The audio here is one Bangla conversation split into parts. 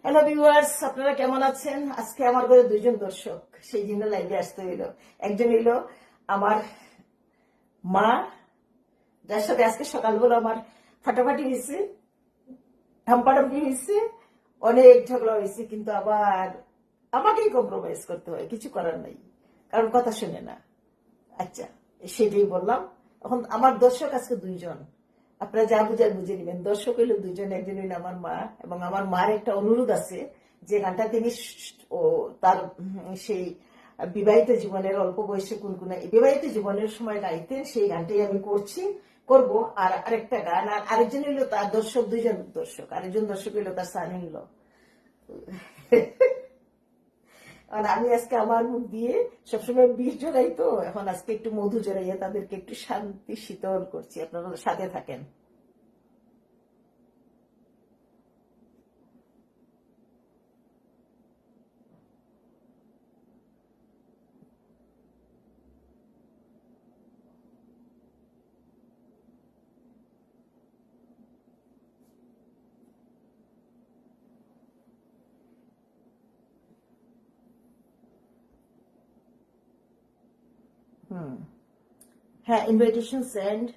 হ্যালো ভিউয়ার্স, আপনারা কেমন আছেন? আজকে আমার ঘরে দুইজন দর্শক, সেই জন্য লাইভে আসতে হইলো। একজন হইলো আমার মা, যার সাথে আজকে সকালবেলা আমার ফাটাফাটি হয়েছে, ধাম্পাটাম্পি হয়েছে, অনেক ঝগড়া হয়েছে, কিন্তু আবার আমাকেই কম্প্রোমাইজ করতে হয়, কিছু করার নাই, কারণ কথা শুনে না। আচ্ছা, সেটাই বললাম। এখন আমার দর্শক আজকে দুইজন, আপনারা যা বুঝার বুঝে নেবেন। দর্শক হইল দুইজন, একজন হইল আমার মা, এবং আমার মার একটা অনুরোধ আছে যে গানটা তিনি তার সেই বিবাহিত জীবনের অল্প বয়সে কুনকুনা বিবাহিত জীবনের সময় গাইতেন, সেই গানটাই আমি করব। আর আরেকটা গান, আর আরেকজন হইলো তার দর্শক, দুইজন দর্শক, আরেকজন দর্শক হইলো তার সান হইল। আর আমি আজকে আমার মুখ দিয়ে সবসময় বিষ জড়াই, তো এখন আজকে একটু মধু জড়াইয়া তাদেরকে একটু শান্তি শীতল করছি। আপনারা সাথে থাকেন। হ্যাঁ, ইনভাইটেশন সেন্ড।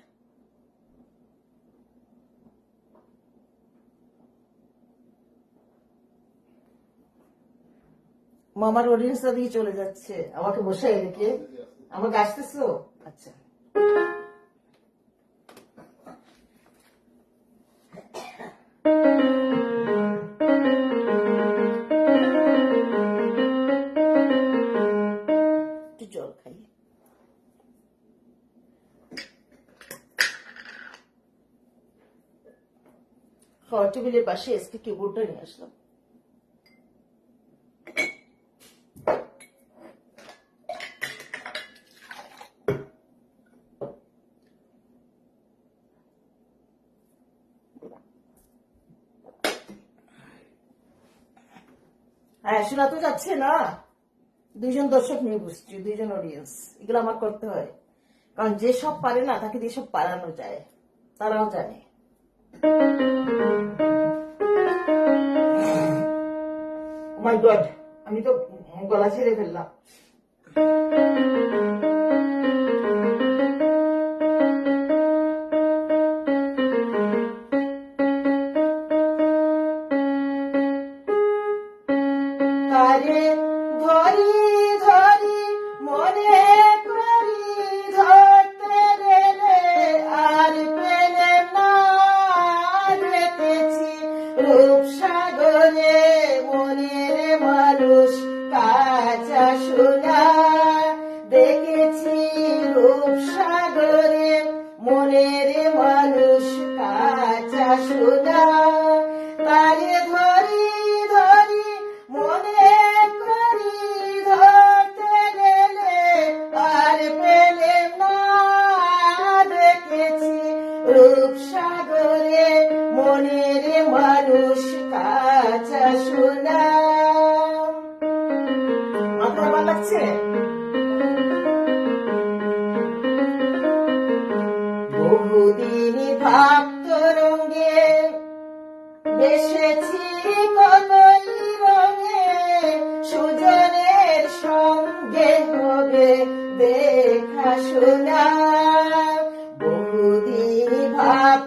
মামার অডিয়েন্সটা দিয়ে চলে যাচ্ছে, আমাকে বসাই রেখে। আমাকে আসতেছো? আচ্ছা, একটু জল খাই। খাওয়ার টেবিলের পাশে আজকে কিবোর্ডটা নিয়ে আসলাম। হ্যাঁ, শোনা তো যাচ্ছে না। দুইজন দর্শক নিয়ে বসছি, দুইজন অডিয়েন্স, এগুলো আমার করতে হয়, কারণ যে সব পারে না তাকে দিয়ে সব পারানো যায়, তারাও জানে। মাই গড, আমি তো গলা ছেড়ে ফেললাম। তারে ধরি ধরি মনে করি ধরতে রে, আর পেলে না দেখেছি রূপসাগরে মনের মানুষ কাঁচা সোনা, দেখেছি রূপসাগরে মনের মানুষ কাঁচা সোনা। তারে ধরি ধরি মনে করি ধরতে গেলে, আর পেলে না দেখেছি রূপসাগরে মনের মানুষ কাঁচা সোনা। আপনার ভালো লাগছে? বহুদিন ভাব রঙে বেসেছি কতই রঙে, সুজনের সঙ্গে হবে দেখা শোনা। বহুদিন ভাব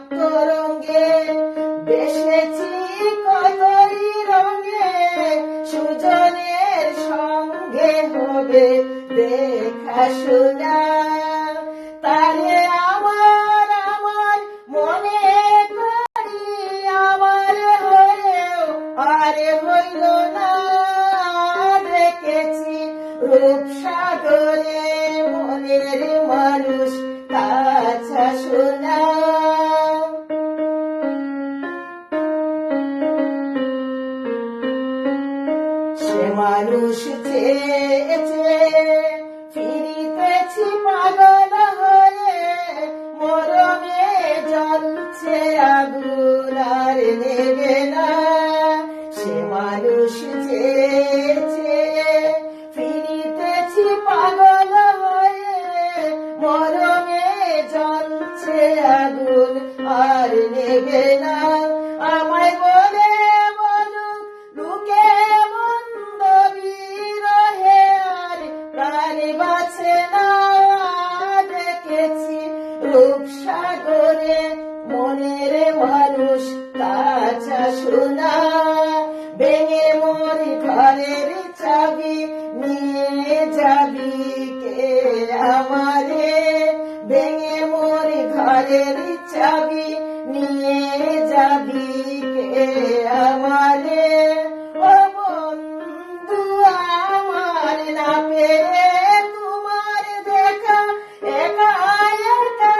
রঙে বেসেছি কতই রঙে, সুজনের সঙ্গে হবে দেখা শোনা। তারে আমার আমার মনে করি আমার হয়েও আরে হইল না দেখেছি রূপসাগরে মনের মানুষ কাঁচা সোনা। সে মানুষ চেয়েছে ফিরিতেছি পাগল হয়ে, মরমে জ্বলছে আগুন আর নেবে না। সে মানুষ চেয়েছে ফিরিতেছি পাগল হয়ে, মরমে জ্বলছে আগুন আর নেবে না। আমায় বলে বলুক আমারে ও বন্ধু আমার না পেরে তোমার দেখা একা একা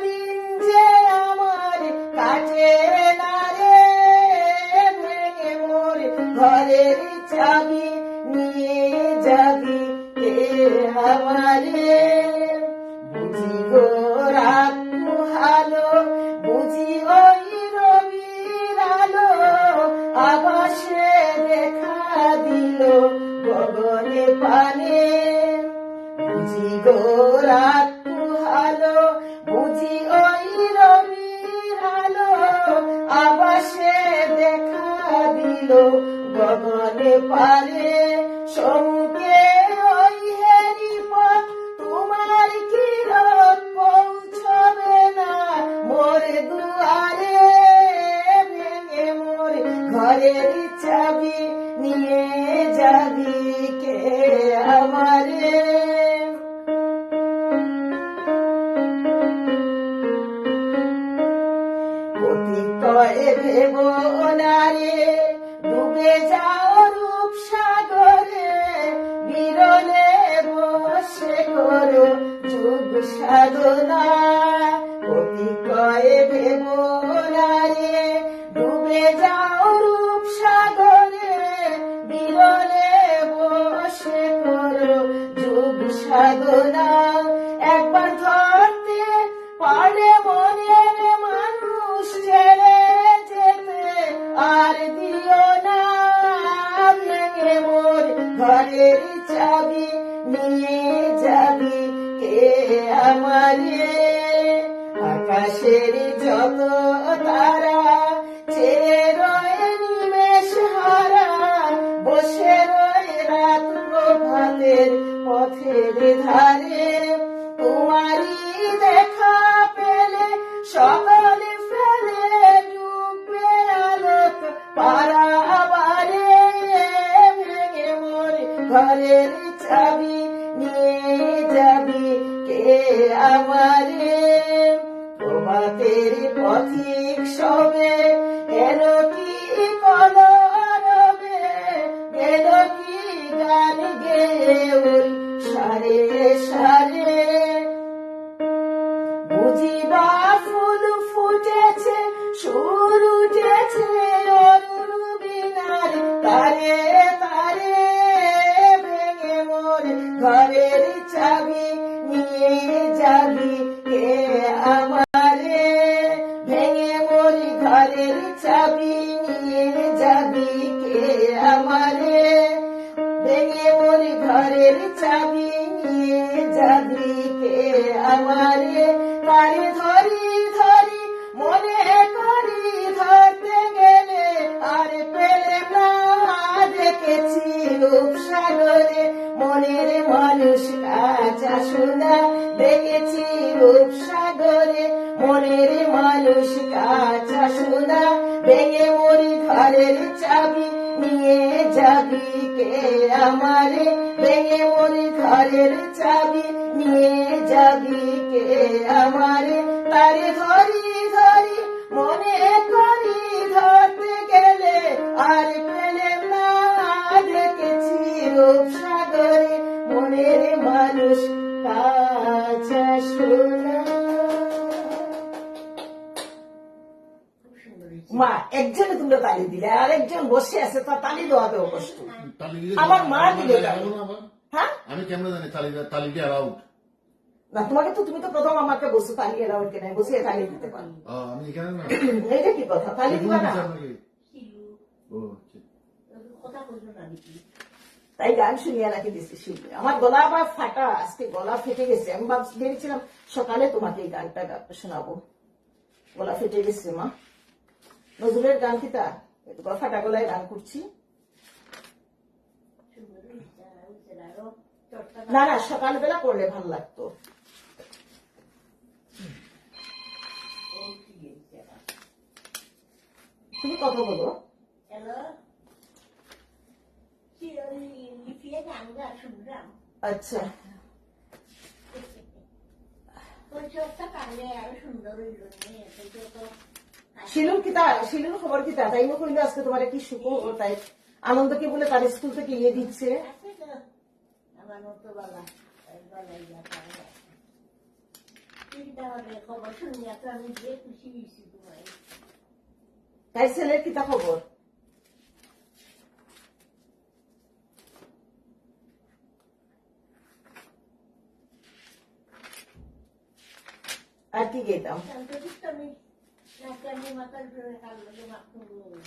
দিন যে আমার কাটে না রে ভেঙে মোর ঘরের চাবি নিয়ে যাবি কে আমারে বুঝি গো রাত হালো বুঝি ওই রবির আলো আকাশে দেখা দিল গগনে পানে বুঝি গো রাত হালো বুঝি ওই রবির আলো আকাশে দেখা দিল গগনে পানে সমুখে ওই হেরি পথ তোমার কিরণ পৌঁছবে না মোর দুয়ারে ভেঙে মোর ঘরের চাবি নিয়ে যাবি কে আমারে অতি কয়ে ভেব না রে ডুবে যাও রূপ সাগরে বিরলে বসে করো যুগ সাধনা অতি কয়ে ভেব না রে ডুবে যাও রূপ সাগরে বিরলে বসে করো যুগ সাধনা একবার ধরতে পারে মনের মানুষ ছেড়ে যেতে আর দিও না ভেঙে মোর ঘরের চাবি নিয়ে যাবি কে আমারে আকাশের যত তারা চেয়ে রয়ে নিমেষ হারা বসে রয়ে রাত প্রভাতের পথের ধারে তোমারই দেখা পেলে সকলে ফেলে ডুববে আলোক পারাবারে ভেঙে মোর ঘরের চাবি নিয়ে যাবি কে আমারে প্রভাতের পথিক সবে এলো কি কলরবে গেল কি গান গেয়ে ওই সারে সারে বুঝিবা ফুল ফুটেছে সুর উঠেছে অরুণ বিনার তারে তারে ভেঙে মোর ঘরের চাবি নিয়ে যাবি কে আমারে ভেঙে মোর ঘরের চাবি নিয়ে যাবি কে আমারে ভেঙে মোর ঘরের চাবি নিয়ে যাবি কে আমারে তারে ধরি ধরি মনে করি ধরতে গেলে আর পেলে না দেখেছি রূপসাগরে মনের মানুষ কাঁচা সোনা দেখেছি রূপসাগরে মনের মানুষ কাঁচা সোনা ভেঙে মরি ঘরের চাবি নিয়ে যাবি কে আমারে ভেঙে মরি ঘরের চাবি নিয়ে যাবি কে আমারে তারে ধরি ধরি মনে করি ধরতে গেলে আর পেলে না দেখেছি রূপসাগরে মনের মানুষ কাঁচা সোনা মা একজনে তোমরা তালি দিলে আর একজন বসে আছে তার তালি দেওয়াতেও কষ্ট আমার মা দিলে হ্যাঁ আমি কেমন জানি তালিটা অ্যালাউড না তোমাকে তো তুমি তো প্রথম আমাকে বসে তালি এলাউড কেন বসে তালি দিতে পারো আমি এখানে না এইটা কি কথা তালি দিবা না ও তাই গান শুনিয়ে নাকি দিচ্ছি শিল্পী আমার গলা আবার ফাটা আজকে গলা ফেটে গেছে আমি ভেবেছিলাম সকালে তোমাকে এই গানটা শোনাবো গলা ফেটে গেছে মা নজরুলের গান কি তা ফাটা গলায় গান করছি না না সকালবেলা করলে ভালো লাগতো তুমি কথা বলো আচ্ছা চোখটা কাটলে আরো সুন্দর হইল শিলুর খবর কিতা তাই না কইলো আজকে তোমার কি সুখ ও তাই আনন্দকে বলে তার স্কুল থেকে ইয়ে দিচ্ছে আমার মতো বাবা বালাই যা চিন্তা হবে খবর শুনিয়া তো আমি যে খুশি হয়েছি তোমার তাই ছেলের কিতা খবর আর কি গেতাম আমি আমি মাথার ধরে কালো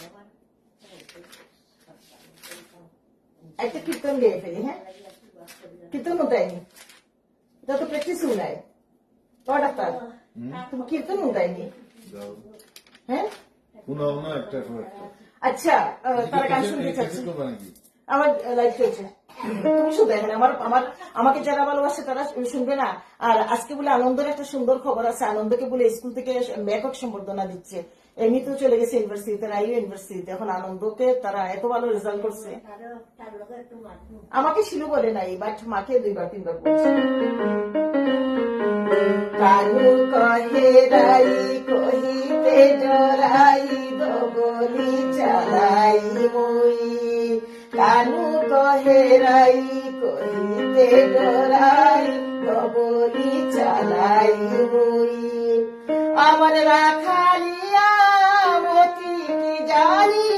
আমার একটা কীর্তন গেয়ে ফেলি হ্যাঁ কীর্তন উঠায়নি এটা তো প্র্যাকটিস নাই বড় ডাক্তার তুমি কীর্তন উঠায়নি যাও হ্যাঁ শোনাও না একটা পর একটা আচ্ছা তারা গান শুনতে চাচ্ছি করবা নাকি আমার লাইফ হয়েছে তুমি শুনবে এখানে আমাকে যারা ভালোবাসে তারা শুনবে না আর আজকে বলে আনন্দের একটা সুন্দর খবর আছে আনন্দকে বলে স্কুল থেকে ব্যাপক সম্বর্ধনা দিচ্ছে এমনি তো চলে গেছে ইউনিভার্সিটিতে রাইও ইউনিভার্সিটিতে এখন আনন্দকে তারা এত ভালো রেজাল্ট করছে আমাকে ছিল বলে নাই বাট মাকে 2-3 বার বলছে কানু কহে রাই কহিতে ডরাই দবলি চালাই মই কানু কহে রাই কহিতে ডরাই দবলি চালাই মই আমার রাখালিয়া মতি কি জানি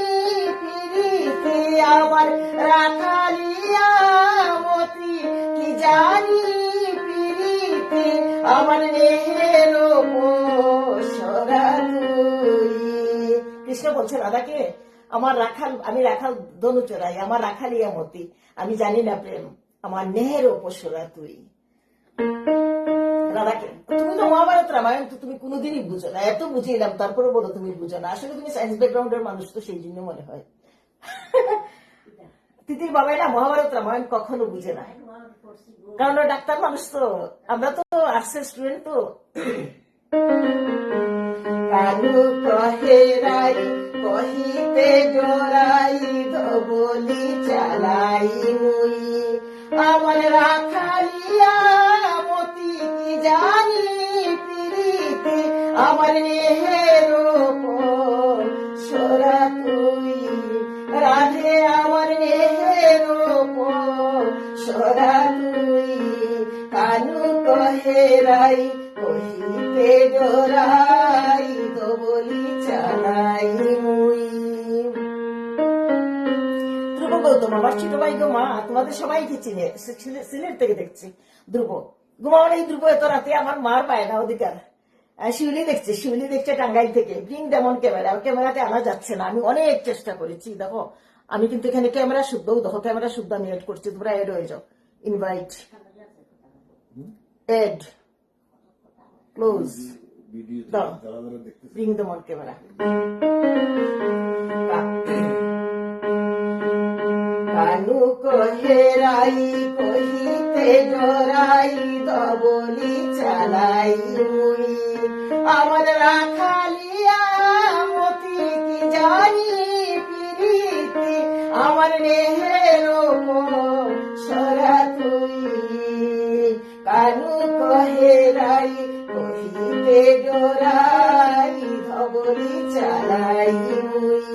পিরিতে আমার রাখালিয়া মতি কি জানি পিরিতে আমার নেহের পোষরা তুই কৃষ্ণ বলছে রাধাকে আমার রাখাল আমি রাখাল দনু চোরাই আমার রাখালিয়া মতি আমি জানি না প্রেম আমার নেহের পোষরা তুই রাধাকে তুমি তো মহাভারত রামায়ণ তো তুমি কোনোদিনই বুঝো না এত বুঝিয়ে তারপরে বলো তুমি বুঝো না আসলে তুমি সায়েন্স ব্যাকগ্রাউন্ডের মানুষ তো সেই জন্য মনে হয় তিতির বাবাই না মহাভারত রামায়ণ কখনো বুঝে না কারণ ডাক্তার মানুষ তো আমরা তো আর্টসের স্টুডেন্ট তো কানু কহে রাই কহিতে ডরাই ধবলি চালাই মুই আমার রাখালিয়া মতি কি জানি পিরিতে আমার নেহের পোষরা তুই রাধে আমার নেহের পোষরা তুই কানু কহে রাই কহিতে ডরাই দবলি চালাই মুই ধ্রুব গৌতম আমার ছোট ভাই গো মা তোমাদের সবাইকে চিনে সিলেট থেকে দেখছি ধ্রুব গোমা এই ধ্রুব এত রাতে আমার মার পায় না অধিকার শিউলি দেখছে টাঙ্গাইল থেকে ব্রিং ডেমন ক্যামেরাতে আনা যাচ্ছে না আমি অনেক চেষ্টা করেছি দেখো আমি কিন্তু এখানে ক্যামেরা শুদ্ধও দেখো ক্যামেরা শুদ্ধ আমি এড করছি তোমরা এড হয়ে যাও ইনভাইট এড ক্লোজ ভিডিও দাও যারা যারা দেখতেছে ব্রিং দ্য মন ক্যামেরা কানু কহে রাই কহিতে ডরাই দবলি চালাই মুই আমার রাখালিয়া মতি কি জানি পিরিতে আমার নেহের পোষরা তুই কানু কহে রাই কহিতে ডরাই দবলি চালাই মুই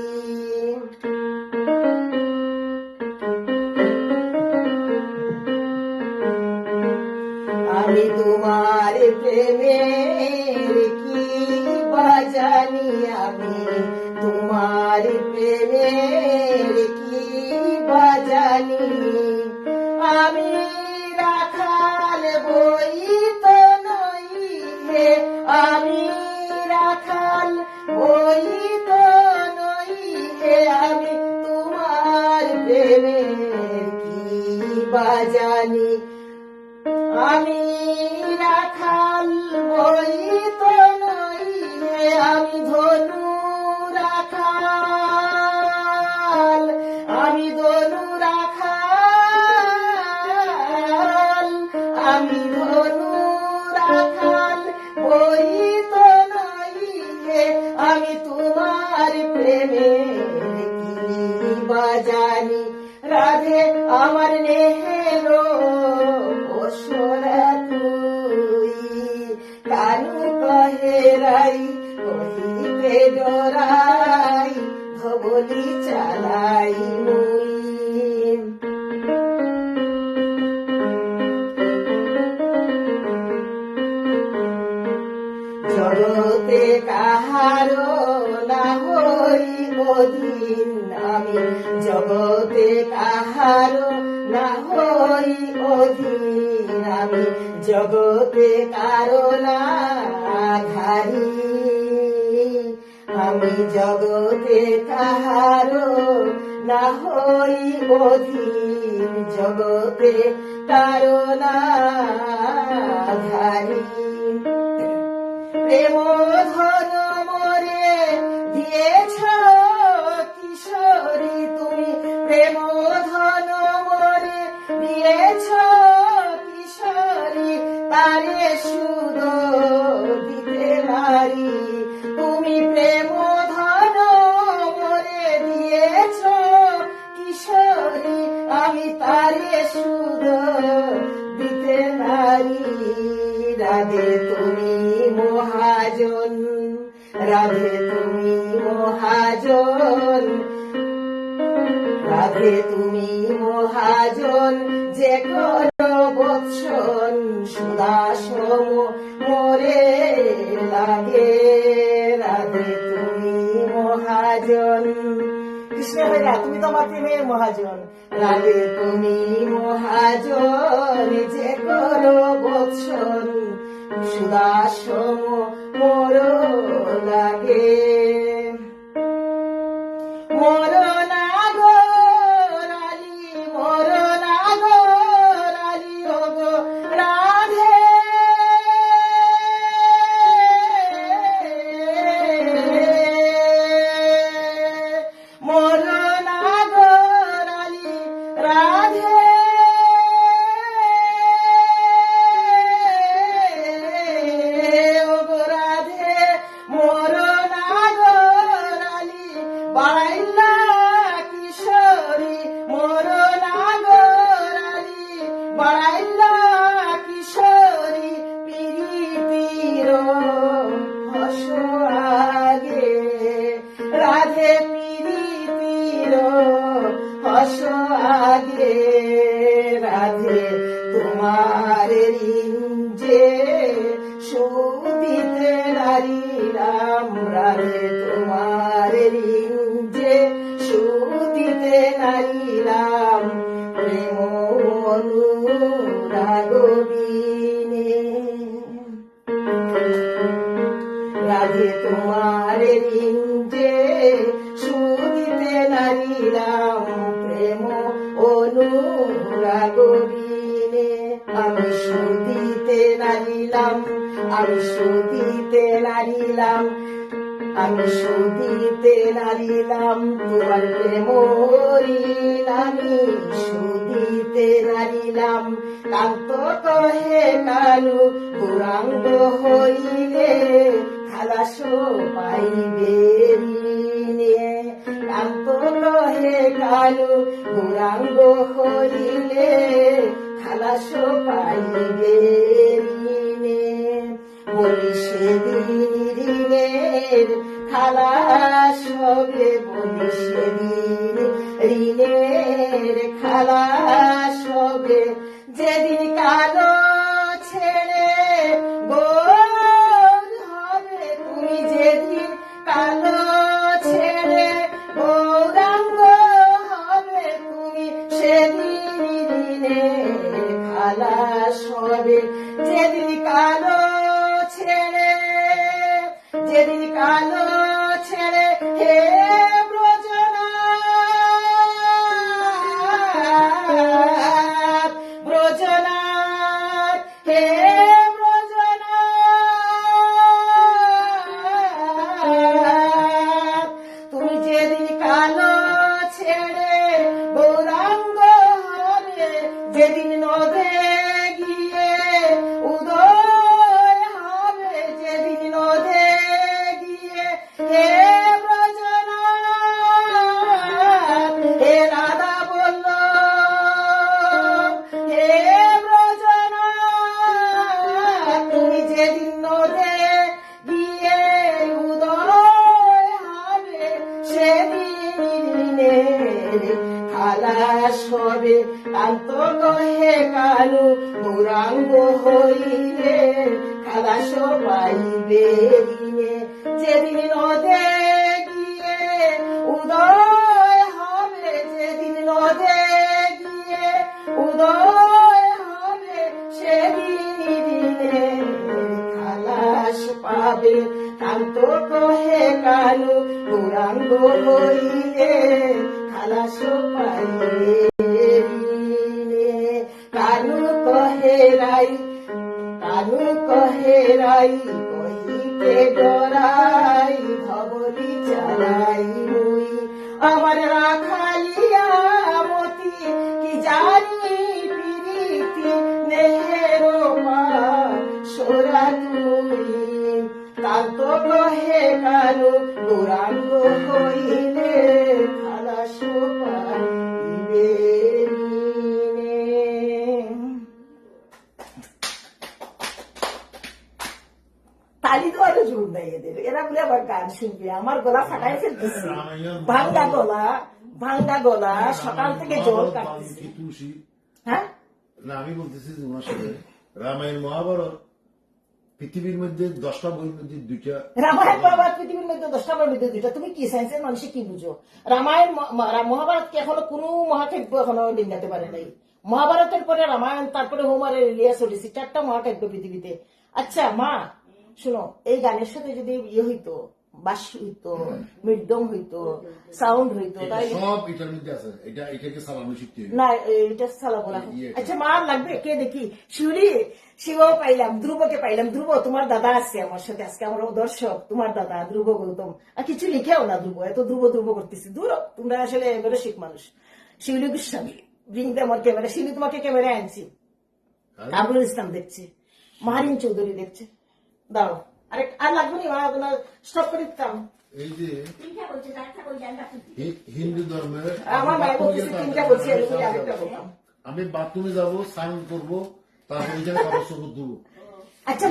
আমি তোমার প্রেমের কি বাজানি আমি তোমার প্রেমের কি বাজানি আমি রাখাল বই তো নই হে আমি রাখাল বই তো নই হে আমি তোমার প্রেমের কি বাজানি আমি রাখাল বই তো নই হে আমি ধনু রাখাল আমি ধনু রাখাল আমি ধনু রাখাল বই তো নই হে আমি তোমার প্রেমে কি বাজানি রাধে আমার নেহের পোষরা তুই কানু কহে রাই কহিতে ডরাই ধবলি চালাই মুই জগতে কাহারো না হই অধীন আমি জগতে কাহারো না হই অধীন আমি জগতে কারো না ধারি আমি জগতে কাহারো না হই অধীন জগতে কারো না ধারি প্রেম ধন মরে দিয়েছ কিশোরী তুমি প্রেম ধন মরে দিয়েছ কিশোরী তারে সুদ দিতে নারী তুমি প্রেম ধন মরে দিয়েছ কিশোরী আমি তারে সুদ দিতে নারী রাধে তুমি মহাজন রাধে তুমি মহাজন রাধে তুমি মহাজন যে কোনো বৎসন সুদাসম মোরে লাগে রাধে তুমি মহাজন কৃষ্ণ ভাইরা তুমি তো আমার প্রেমের মহাজন রাধে তুমি মহাজন যে কোনো বৎসন সুদাসম মোর লাগে মোর নাগরালি মোর নাগরালি ও গো রাধে মোর নাগরালি রাধে বাড়াইলা কিশোরী মোর নাগরালি বাড়াইলা কিশোরী পিরিতির হস আগে রাধে পিরিতির হস আগে রাধে তোমার রিঞ্জে সুদিতে নারী রাম রাধে তোমার রিঞ্জে সুদিতে নারী রাম প্রেম অনুরাগবিনে রাধে তোমার রিঞ্জে সুদিতে নারী রাম প্রেম অনুরাগবিনে আমি সুদিতে নারিলাম আমি সুদিতে নারিলাম আমি সুদিতে নারিলাম তোমার প্রেম ঋণ আমি সুদিতে নারিলাম কান্ত কহে কালু গৌরাঙ্গ হইলে খালাস পাইবে ঋণে কান্ত কহে কালু গৌরাঙ্গ হইলে খালাস পাইবে ঋণে বলি সেদিন ঋণের খালাস হবে বলি সেদিন ঋণের খালাস হবে যেদিন কালো ছেড়ে গোর হবে তুমি যেদিন কালো ছেড়ে গৌরাঙ্গ হবে তুমি সেদিন ঋণের খালাস হবে যেদিন কালো ছেড়ে যেদিন কালো ছেড়ে হে ব্রজনাথ ব্রজনাথ খালাস হবে কান্ত কহে কালু গৌরাঙ্গ হইলে খালাস পাইবে দিনে যেদিন নদে গিয়ে উদয় হবে যেদিন নদে গিয়ে উদয় হবে সেদিনে খালাস পাবে কান্ত কহে কালু গৌরাঙ্গ হইলে খালাস পাইবে কালু কহে রাই কহিতে ডরাই ধবলি চালাই মুই আমার রাখালিয়া মতি কি জানি প্রীতি নেহেরো মা সোরা তুমি কান্ত কহে কালু গৌরাঙ্গ হইলে খালাস পাইবে তালি তো আরো জোর দেয় এদের এরা বলে আবার গান শুনবে আমার গলা ফাটাই ফেলতেছে ভাঙ্গা গলা সকাল থেকে জল কাটতেছে তুলসী হ্যাঁ না আমি বলতেছি যে ওনার সাথে রামায়ণ মহাভারত পৃথিবীর মধ্যে 10টা বইয়ের মধ্যে 2টা রামায়ণ মহাভারত পৃথিবীর মধ্যে 10টা বইয়ের মধ্যে 2টা তুমি কি সায়েন্সের মানুষে কি বুঝো রামায়ণ মহাভারতকে এখনো কোনো মহাকাব্য এখনো ডিঙ্গাতে পারে নাই মহাভারতের পরে রামায়ণ তারপরে হোমারের ইলিয়াস ওডিসি 4টা মহাকাব্য পৃথিবীতে আচ্ছা মা শোনো এই গানের সাথে যদি ইয়ে হইতো বাঁশি হইতো মৃদং হইতো সাউন্ড হইতো তাই সব এটার মধ্যে আছে এটাকে সালামি শিখতে হবে না এটা চালাবো না আচ্ছা মা লাগবে কে দেখি শিউলি শিবও পাইলাম ধ্রুবকে পাইলাম ধ্রুব তোমার দাদা আছে আমার সাথে আজকে আমার দর্শক তোমার দাদা ধ্রুব গৌতম আর কিছু লিখেও না ধ্রুব এত ধ্রুব করতেছি দূর তোমরা আসলে এবারে শিখ মানুষ শিউলি গোস্বামী ব্রিং দ্য আমার ক্যামেরা শিউলি তোমাকে ক্যামেরায় আনছি কামরুল ইসলাম দেখছে মাহারিন চৌধুরী দেখছে দাও আরে আর লাগবে না মা স্টপ করে দিতাম এই যে তিনটা বলছে চারটা বলছে আমরা হিন্দু ধর্মের আমার মায়ের বলতেছে তিনটা বলছি আমি আরেকটা বলতাম আমি বাথরুমে যাবো স্নান করবো তারপর ওইখানে কাপড় চোপড় দেবো আচ্ছা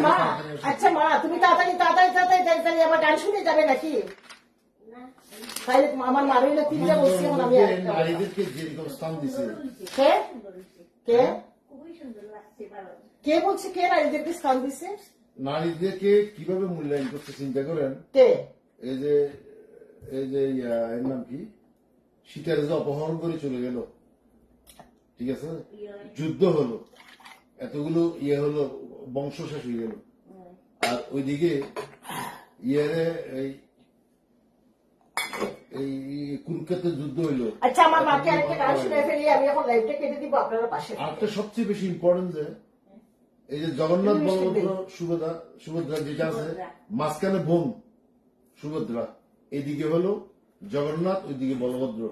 মা তুমি তাড়াতাড়ি আবার গান শুনে যাবে নাকি তাহলে আমার মা রইল তিনটা বলছি এখন আমি নারীদেরকে যেরকম স্থান দিছে কে কে খুবই সুন্দর লাগছে ভালো কে বলছে কে নারীদেরকে স্থান দিছে নারীদেরকে কিভাবে মূল্যায়ন করতে চিন্তা করেন কে এই যে এর নাম কি সীতার যে অপহরণ করে চলে গেল ঠিক আছে যুদ্ধ হলো এতগুলো হলো বংশ শেষ হয়ে গেল আর ওইদিকে এই কুরুক্ষেত্রের যুদ্ধ হইলো আচ্ছা আমার মাকে আরেকটা গান শুনে ফেলি আমি এখন লাইভটা কেটে দিব আপনারা পাশে আরেকটা সবচেয়ে বেশি ইম্পর্টেন্ট যে এই যে জগন্নাথ বলভদ্র সুভদ্রা যেটা আছে মাঝখানে বোন সুভদ্রা এইদিকে হলো জগন্নাথ ওইদিকে বলভদ্র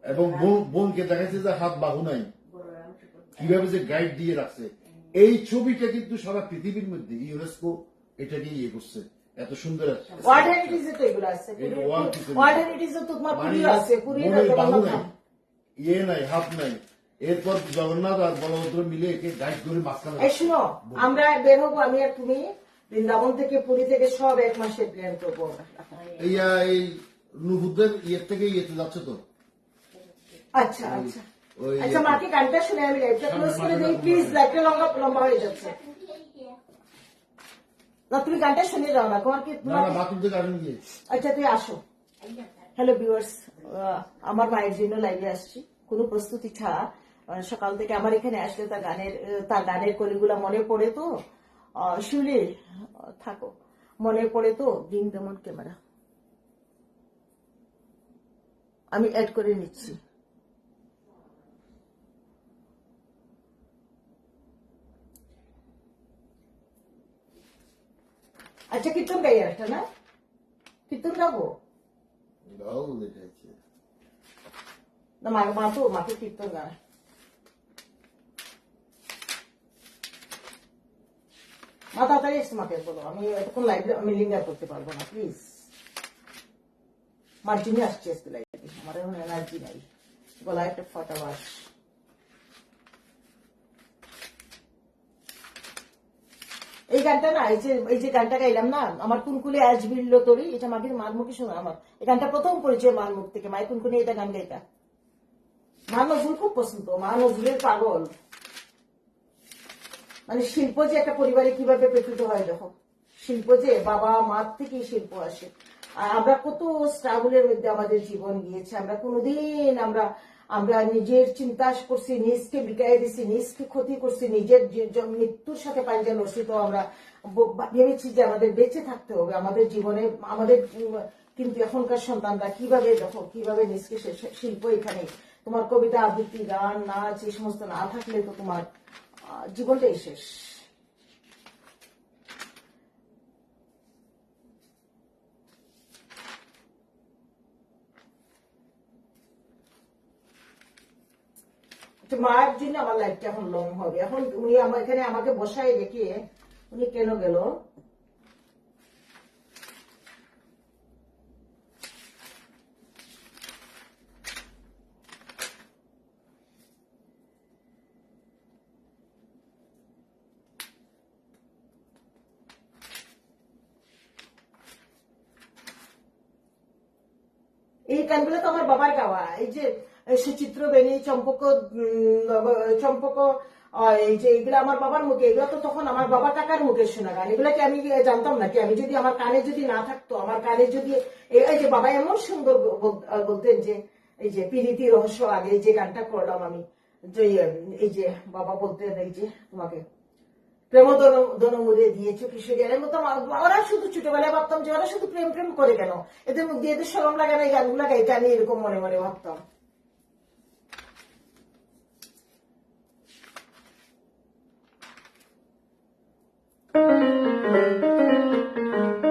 এবং বোনকে দেখাচ্ছে যে হাত বাহু নাই কিভাবে যে গাইড দিয়ে রাখছে এই ছবিটা কিন্তু সারা পৃথিবীর মধ্যে ইউনেস্কো এটাকে ইয়ে করছে এত সুন্দর ওয়ার্ল্ড হেরিটেজে তো এগুলো আছে ওয়ার্ল্ড হেরিটেজে তো তোমার পুরীও আছে পুরীর বাহু নাই নাই হাত নাই এরপর জগন্নাথ আর বলভদ্র মিলে একে গাইড করে মাঝখানে এই শুনো আমরা বের হবো আমি আর তুমি বৃন্দাবন থেকে পুরী থেকে সব 1 মাসের প্ল্যান করবো এই নুবুদ্ধের থেকে ইয়েতে যাচ্ছে তো আচ্ছা আচ্ছা আচ্ছা মাকে গানটা শুনে আমি লাইভটা ক্লোজ করে দিই প্লিজ লাইভটা লম্বা হয়ে যাচ্ছে না তুমি গানটা শুনে যাও না তোমার কি বাথরুম থেকে আসেন গিয়ে আচ্ছা তুই আসো হ্যালো ভিউয়ার্স আমার মায়ের জন্য লাইভে আসছি কোনো প্রস্তুতি ছাড়া সকাল থেকে আমার এখানে আসলে তার গানের কলিগুলা মনে পড়ে তো শুনে থাকো মনে পড়ে তো ব্রিং দ্য অন ক্যামেরা আমি অ্যাড করে নিচ্ছি আচ্ছা কীর্তন গাই একটা না কীর্তন গাবো না মাকে কীর্তন গায় মা তাড়াতাড়ি এসে মাকে বলো আমি এতক্ষণ লাইভে আমি লিঙ্গার করতে পারবো না প্লিজ মার জন্য আসছি আজকে লাইভে আমার এখন এনার্জি নাই গলায় একটা ফাটা বাস এই গানটা না এই যে গানটা গাইলাম না আমার কুনকুলে আজ বিল্ল তরি এটা মার মুখে শোনা আমার এই গানটা প্রথম পরিচয় মার মুখ থেকে মায়ের কুনকুনি এটা গান গাইতা মা নজরুল খুব পছন্দ, মা নজরুলের পাগল। মানে শিল্প যে একটা পরিবারে কিভাবে প্রকৃত হয়, দেখো শিল্প যে বাবা মার থেকেই শিল্প আসে। আর আমরা কত স্ট্রাগলের মধ্যে আমাদের জীবন গিয়েছে, আমরা কোনোদিন আমরা নিজের চিন্তা করছি, নিজকে বিকায় দিছি, নিজকে ক্ষতি করছি, নিজের মৃত্যুর সাথে পাঞ্জা লড়ছি। তো আমরা ভেবেছি যে আমাদের বেঁচে থাকতে হবে আমাদের জীবনে আমাদের। কিন্তু এখনকার সন্তানরা কিভাবে, দেখো কিভাবে নিজকে শিল্প এখানে তোমার কবিতা আবৃত্তি গান নাচ এই সমস্ত না থাকলে তো তোমার জীবনটাই শেষ। মায়ের জন্য আমার লাইফটা এখন লং হবে। এখন উনি আমার এখানে আমাকে বসায় রেখে উনি কেন গেল, এই গানগুলো তো আমার বাবার গাওয়া। এই যে সুচিত্র বেনী, চম্পক এই যে এগুলো আমার বাবার মুখে, এগুলো তো তখন আমার বাবা কাকার মুখে শোনা গান। এগুলোকে আমি জানতাম নাকি? আমি যদি আমার কানে যদি না থাকতো, আমার কানে যদি এই যে বাবা এমন সুন্দর বলতেন যে এই যে পিরিতি রহস্য, আগে যে গানটা করলাম আমি, যে এই যে বাবা বলতেন এই যে তোমাকে প্রেম দনমুড়ে দিয়েছো কিশোরিয়ারের মতো। ওরা শুধু ছোটবেলায় ভাবতাম যে ওরা শুধু প্রেম প্রেম করে কেন, এদের মুখ দিয়ে এদের শরম লাগে না এই গানগুলা গাইতে, আমি এরকম মনে মনে ভাবতাম।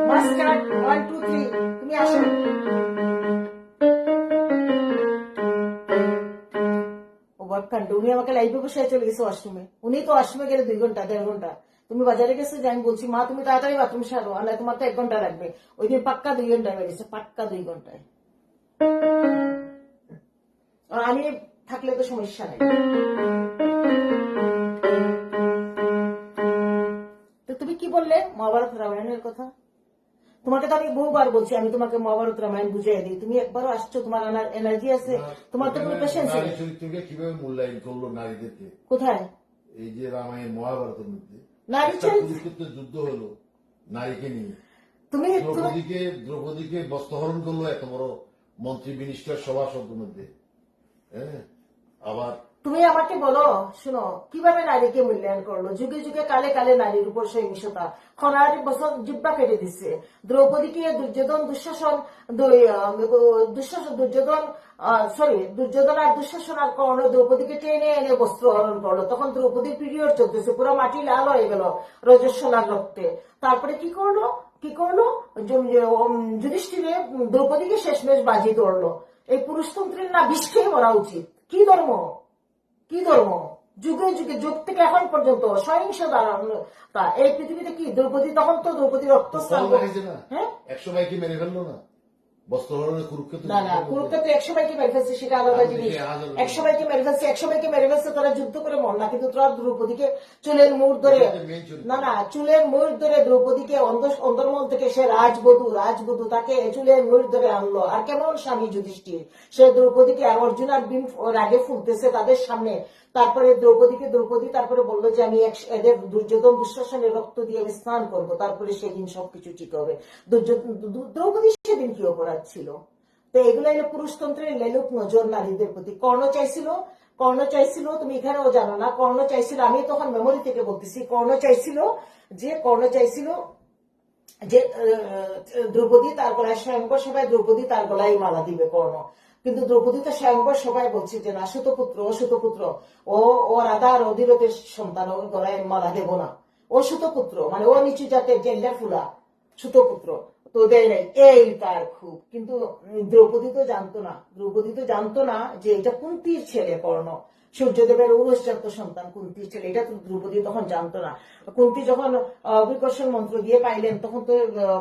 মাস্টার 1 2 3 তুমি আসো। ওভারকান্ড, উনি আমাকে লাইভে বসে চলে গেছে ওয়াশরুমে। উনি তো ওয়াশরুমে গেলে 2 ঘন্টা 1.5 ঘন্টা। তুমি বাজারে গেছো যে আমি বলছি মা তুমি তাড়াতাড়ি বাথরুম সারো, আর তোমার তো 1 ঘন্টা লাগবে। ওই দিন পাক্কা 2 ঘন্টায় বেরিয়েছে, পাক্কা 2 ঘন্টায়। আর আমি থাকলে তো সমস্যা নেই। তো তুমি কি বললে মহাভারত রামায়ণের কথা? তোমাকে তো আমি বহুবার বলছি আমি তোমাকে মহাভারত রামায়ণ বুঝিয়ে দিই, তুমি একবারও আসছো? তোমার এনার্জি আছে? তোমার তো কোনো পেশেন্স নারী নেই। চরিত্রকে কিভাবে মূল্যায়ন করলো নারীদেরকে কোথায় এই যে রামায়ণ মহাভারতের মধ্যে নারী একটা চরিত্র? কুরুক্ষেত্রের যুদ্ধ হলো নারীকে নিয়ে, তুমি দ্রৌপদীকে বস্ত্রহরণ করলো এত বড় মন্ত্রী মিনিস্টার সভাসদের মধ্যে। হ্যাঁ, আবার তুমি আমাকে বলো, শুনো কিভাবে নারীকে মূল্যায়ন করলো? যুগে যুগে কালে কালে নারীর উপর সহিংসতা, খরার বছর জিব্বা কেটে দিচ্ছে। দ্রৌপদীকে দুর্যোধন দুর্যোধন আর দুঃশাসন আর কর্ণ দ্রৌপদীকে টেনে এনে বস্ত্র হরণ করলো। তখন দ্রৌপদীর পিরিয়ড চলতেছে, পুরো মাটি লাল হয়ে গেল রজস্বলার রক্তে। তারপরে কি করলো যুধিষ্ঠিরে দ্রৌপদীকে শেষমেশ বাজি ধরলো। এই পুরুষতন্ত্রের না বিষ খেয়ে মরা উচিত। কি ধর্ম, কি ধর্ম? যুগে যুগে যুগ থেকে এখন পর্যন্ত সহিংসতা এই পৃথিবীতে কি? দ্রৌপদী তখন তো দ্রৌপদী রক্তস্নান। হ্যাঁ, 100 ভাইকে মেরে ফেললো না বস্ত্রহরণে কুরুক্ষেত্র। না না, কুরুক্ষেত্রে 100 ভাইকে মেরে ফেলছে সেটা আলাদা জিনিস। 100 ভাইকে মেরে ফেলছে তারা যুদ্ধ করে মর না, কিন্তু তোরা দ্রৌপদীকে চুলের মুড় ধরে, না চুলের মুড় ধরে দ্রৌপদীকে অন্দরমহল থেকে সে রাজবধূ তাকে চুলের মুড় ধরে আনলো। আর কেমন স্বামী যুধিষ্ঠির, সে দ্রৌপদীকে আর অর্জুন আর ভীম রাগে ফুলতেছে তাদের সামনে। তারপরে দ্রৌপদী তারপরে বললো যে আমি এদের দুর্যোধন দুঃশাসনের রক্ত দিয়ে আমি স্নান করবো, তারপরে সেদিন সবকিছু ঠিক হবে। দ্রৌপদী সেদিন কি অপরাধ ছিল? তো এগুলো এলো পুরুষতন্ত্রের লেলুক নজর নারীদের প্রতি। কর্ণ চাইছিল তুমি এখানেও জানো না, কর্ণ চাইছিল, আমি তখন মেমোরি থেকে বলতেছি, কর্ণ চাইছিল যে দ্রৌপদী তার গলায় স্বয়ংবর সভায় দ্রৌপদী তার গলায় মালা দিবে কর্ণ। কিন্তু দ্রৌপদী তো স্বয়ংবর সবাই বলছে যে না, সুতপুত্র ও রাধা আর অধীরথের সন্তান, ও গলায় মালা দেব না। ও সুতপুত্র, মানে ও নিচু জাতের জেন্ডার ফুলা সুতপুত্র, তো দেয় নাই, এই তার খুব। কিন্তু দ্রৌপদী তো জানতো না যে এটা কুন্তির ছেলে কর্ণ, সূর্যদেবের ঔরসজাত সন্তান কুন্তির ছেলে। এটা তো দ্রৌপদী তখন জানতো না। কুন্তি যখন অভিকর্ষণ মন্ত্র দিয়ে পাইলেন তখন তো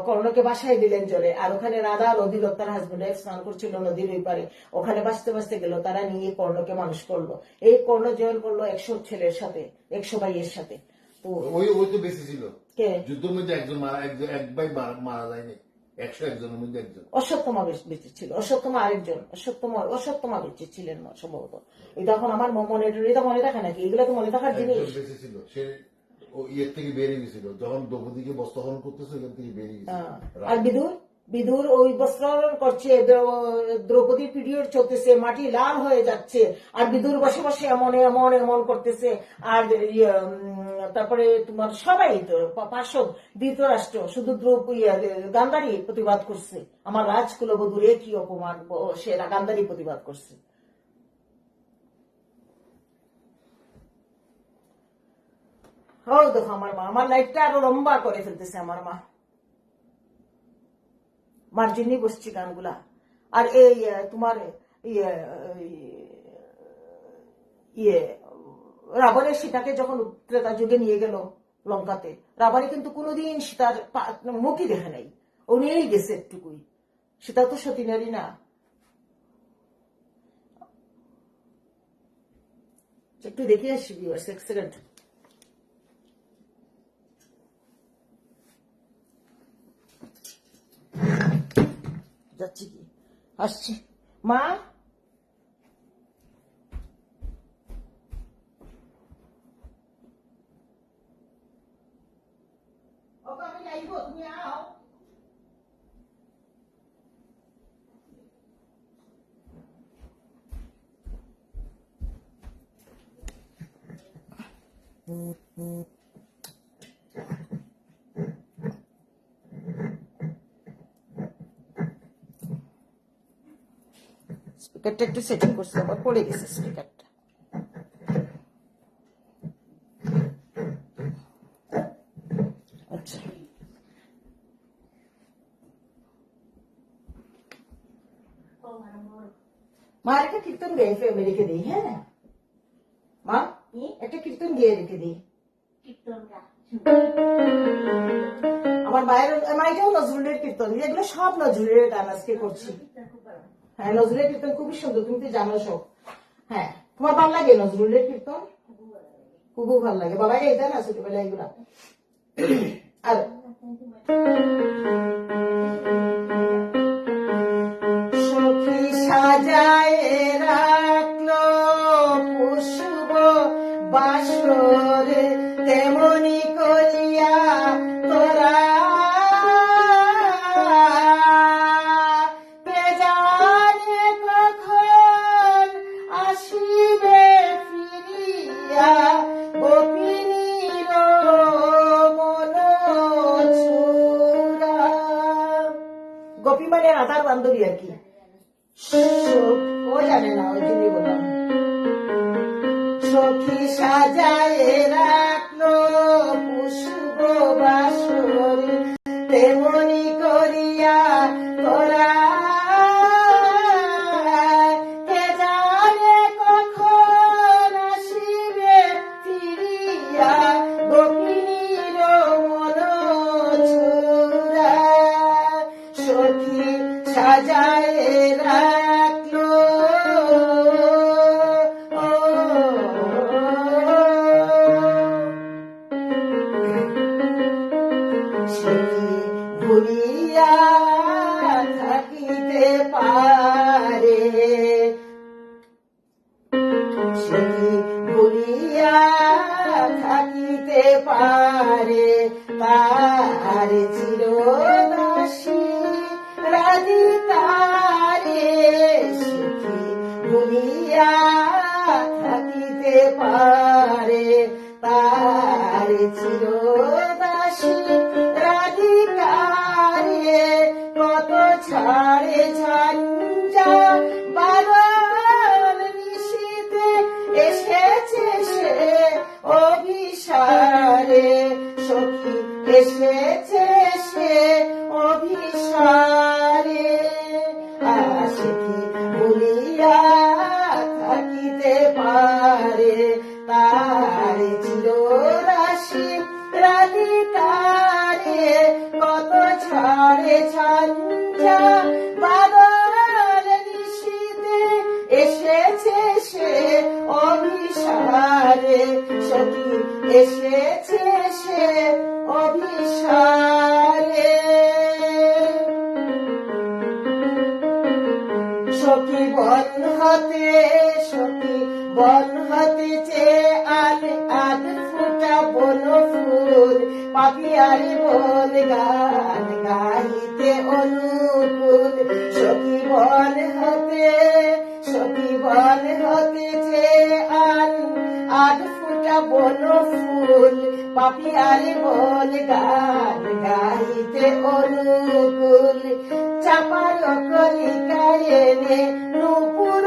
কর্ণকে বাসায় দিলেন জলে। আর ওখানে রাধা আর অধীরথ তার হাজবেন্ড স্নান করছিল নদীর ওই পারে, ওখানে বাঁচতে গেল, তারা নিয়ে কর্ণকে মানুষ করলো। এই কর্ণ জয়েন করলো 100 ছেলের সাথে, 100 ভাইয়ের সাথে। তো ওই তো বেশি ছিল কে যুদ্ধের মধ্যে একজন এক ভাই মারা যায়নি, 101 জনের মধ্যে একজন। অশ্বত্থমা বেঁচে ছিল, অশ্বত্থমা আরেকজন, অশ্বত্থমা বেঁচে ছিলেন সম্ভবত। এটা এখন আমার এটা মনে রাখে নাকি, এগুলো তো মনে রাখার জিনিস। একজন বেঁচে ছিল, সে ইয়ের থেকে বেরিয়ে গেছিল যখন দ্রৌপদীকে বস্ত্রহরণ করতেছে, এখান থেকে বেরিয়ে গেছিল। আর বিদুর ওই বস্ত্রহরণ করছে, দ্রৌপদীর পিরিয়ড চলতেছে, মাটি লাল হয়ে যাচ্ছে, আর বিদুর বসে বসে এমন এমন এমন করতেছে। আর তারপরে তোমার সবাই তো পার্শ্বদ ধৃতরাষ্ট্র শুধু গান্ধারী প্রতিবাদ করছে, আমার রাজকুলবধূর কি অপমান, সে গান্ধারী প্রতিবাদ করছে। ও দেখো আমার মা, আমার লাইফটা আরো লম্বা করে ফেলতেছে আমার মা। মার জন্যই বসছি গানগুলা। আর এই তোমার রাবণের সীতাকে যখন ত্রেতা যুগে নিয়ে গেল লঙ্কাতে, রাবণে কিন্তু কোনোদিন সীতার মুখই দেখে নাই, ও নিয়েই গেছে একটুকুই। সীতা তো সতী নারী না। একটু দেখে আসি ভিউয়ার্স, এক সেকেন্ড। যাচ্ছি কি, আসছি মা। আমি যাইব, তুমি আও। স্পিকারটা একটু সেটিং করছি, আবার পড়ে গেছে স্পিকারটা। আচ্ছা, মা একটা কীর্তন গেয়ে রেখে দিই। হ্যাঁ মা, একটা কীর্তন গেয়ে রেখে দিই। আমার মায়ের এটাও নজরুলের কীর্তন, এগুলো সব নজরুলের গান আজকে করছি। হ্যাঁ, নজরুলের কীর্তন খুবই সুন্দর, তুমি তো জানো সব। হ্যাঁ, তোমার ভালো লাগে নজরুলের কীর্তন? খুবই ভালো লাগে। বাবা গাইতেন না ছোটবেলা এগুলা। আর সখী সাজায় রাখলো পুষ্প বাসর, তেমনি করিয়া তোরা কে জানে কখন আসিবে ফিরিয়া, গোপিনীর মন চূড়া। গোপী মানে রাধার বান্ধবী আর কি, ও জানে না, ওই জন্যই বললাম। সখী সাজায় রাখলো পুষ্প বাসর, তেমনি করিয়া তোরা কে জানে কখন আসিবে ফিরিয়া, গোপিনীর মন চূড়া। সখী সাজায় রাখলো ভুলিয়া থাকিতে পারে, ভুলিয়া থাকিতে পারে, তার চিরদাসী রাধিকারে। ভুলিয়া থাকিতে পারে, তার চিরদাসী রাধিকারে। কত ছাড়ে ঝঞ্ঝা বাদল নিশীথে, এসেছে সে অভিসারে। সখী এসেছে সে অভিসারে। আসে কি ভুলিয়া থাকিতে পারে, তার চিররাশি রাধিকারে। কত ছাড়ে ঝঞ্ঝা বাদল নিশীথে, এসেছে সে অভিসারে। সখী এসেছে সে অভিসারে। বন হতেছে আল আদ ফুটা বন ফুল পাপিয়ারে বল গান গাইতে অনুকূল সখী বন হতেছে আল আদ ফুটা বন ফুল পাপিয়ারে বল গান গাইতে অনুকূল চাপার কলিকায় এনে নুপুর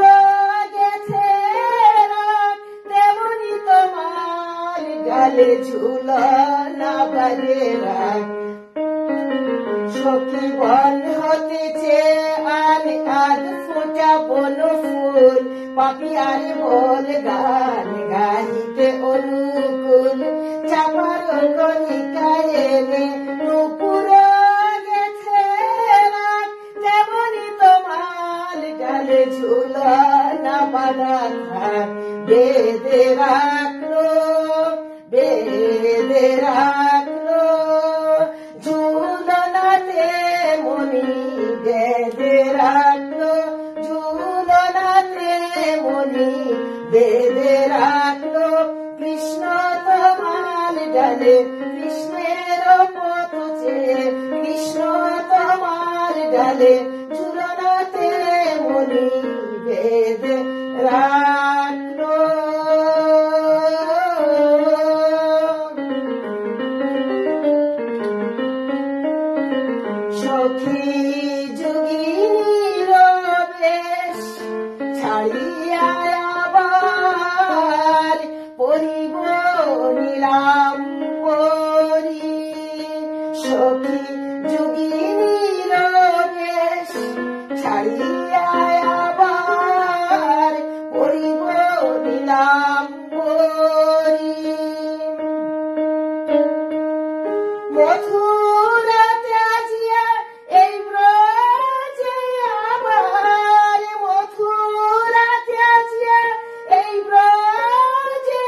গেছে তেমনি তোমার গালে ঝুলনা বাজেরা সখী বন হতেছে আল আদ ফোটা বন ফুল পাপিয়ার বল গান গাইতে অনুকূল চাপার কলিকায় এনে নুপুর গেছে তেমনি তোমার গালে ঝুলনা বাঁধা বেঁধে রাখলো ঝুলনাতে মনি বেঁধে রাখলো ঝুলনাতে মনি বেঁধে রাখলো কৃষ্ণ তোমার ডালে কৃষ্ণের পথ চেয়ে কৃষ্ণ তোমার ডালে ঝুলনাতে মনি বেঁধে রাখলো সখী যোগিনীর বেশ ছাড়িয়া আবার পরিব নিলাম পরি সখী যোগিনীর বেশ ছাড়িয়া আবার পরিব নিলাম পরি মথুরাতে আজিয়া এই ব্রজে আমার মথুরাতে আজিয়া এই ব্রজে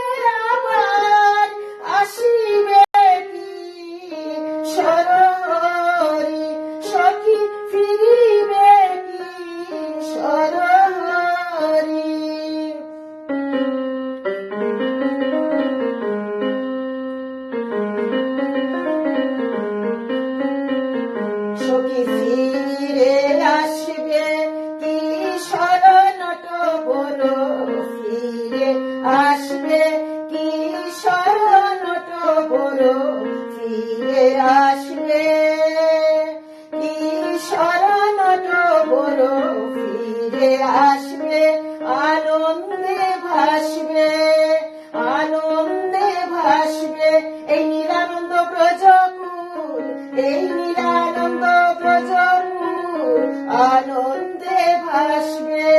আমার আসিবে কি সরহরি সখী ফিরিবে কি সরহরি সখী ফিরে আসবে কি শরণট বড় ফিরে আসবে কি শরণট বড় ফিরে আসবে কি শরণট বড় ফিরে আসবে আনন্দে ভাসবে এই নিরানন্দ ব্রজকুল এই নিরানন্দ ব্রজকুল আনন্দে ভাসবে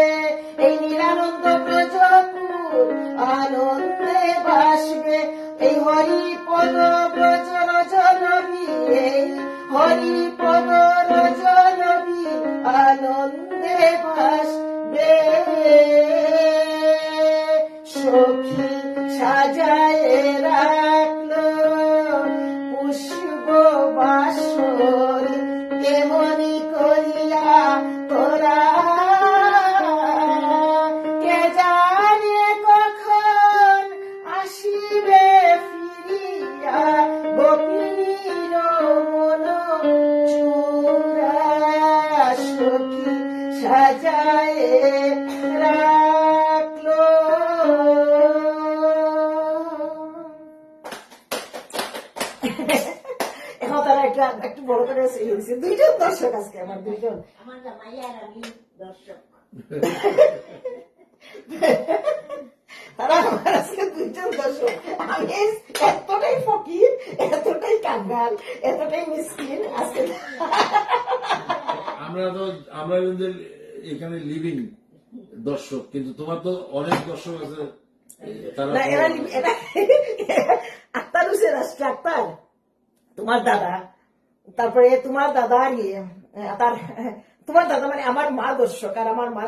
এই নিরানন্দ ব্রজকুল আনন্দে ভাসবে এই হরিপদ ব্রজ রজনবী এই হরিপদ রজনবী আনন্দে ভাসবে সখী সাজায় রাখলো পুষ্প বাসর কেমনি করিয়া তোরা কে জানে কখন আসিবে ফিরিয়া গোপিনীর মন চূড়া সখী সাজায় রাখলো এখন তারা একটু বড় করে হয়েছে দুইজন দর্শক আজকে আমার দুইজন আমার জামাইয়ার আমি দর্শক তারা আমার আজকে দুইজন দর্শক আমি এতটাই ফকির এতটাই কাঙ্গাল এতটাই মিসকিন আজকে আমরা কিন্তু এখানে লিভিং দর্শক কিন্তু তোমার তো অনেক দর্শক আছে তারা না এরা আক্তার হোসেন আসছে আক্তার তোমার দাদা তারপরে তোমার দাদা তার তোমার দাদা মানে আমার মা দর্শক আর আমার মা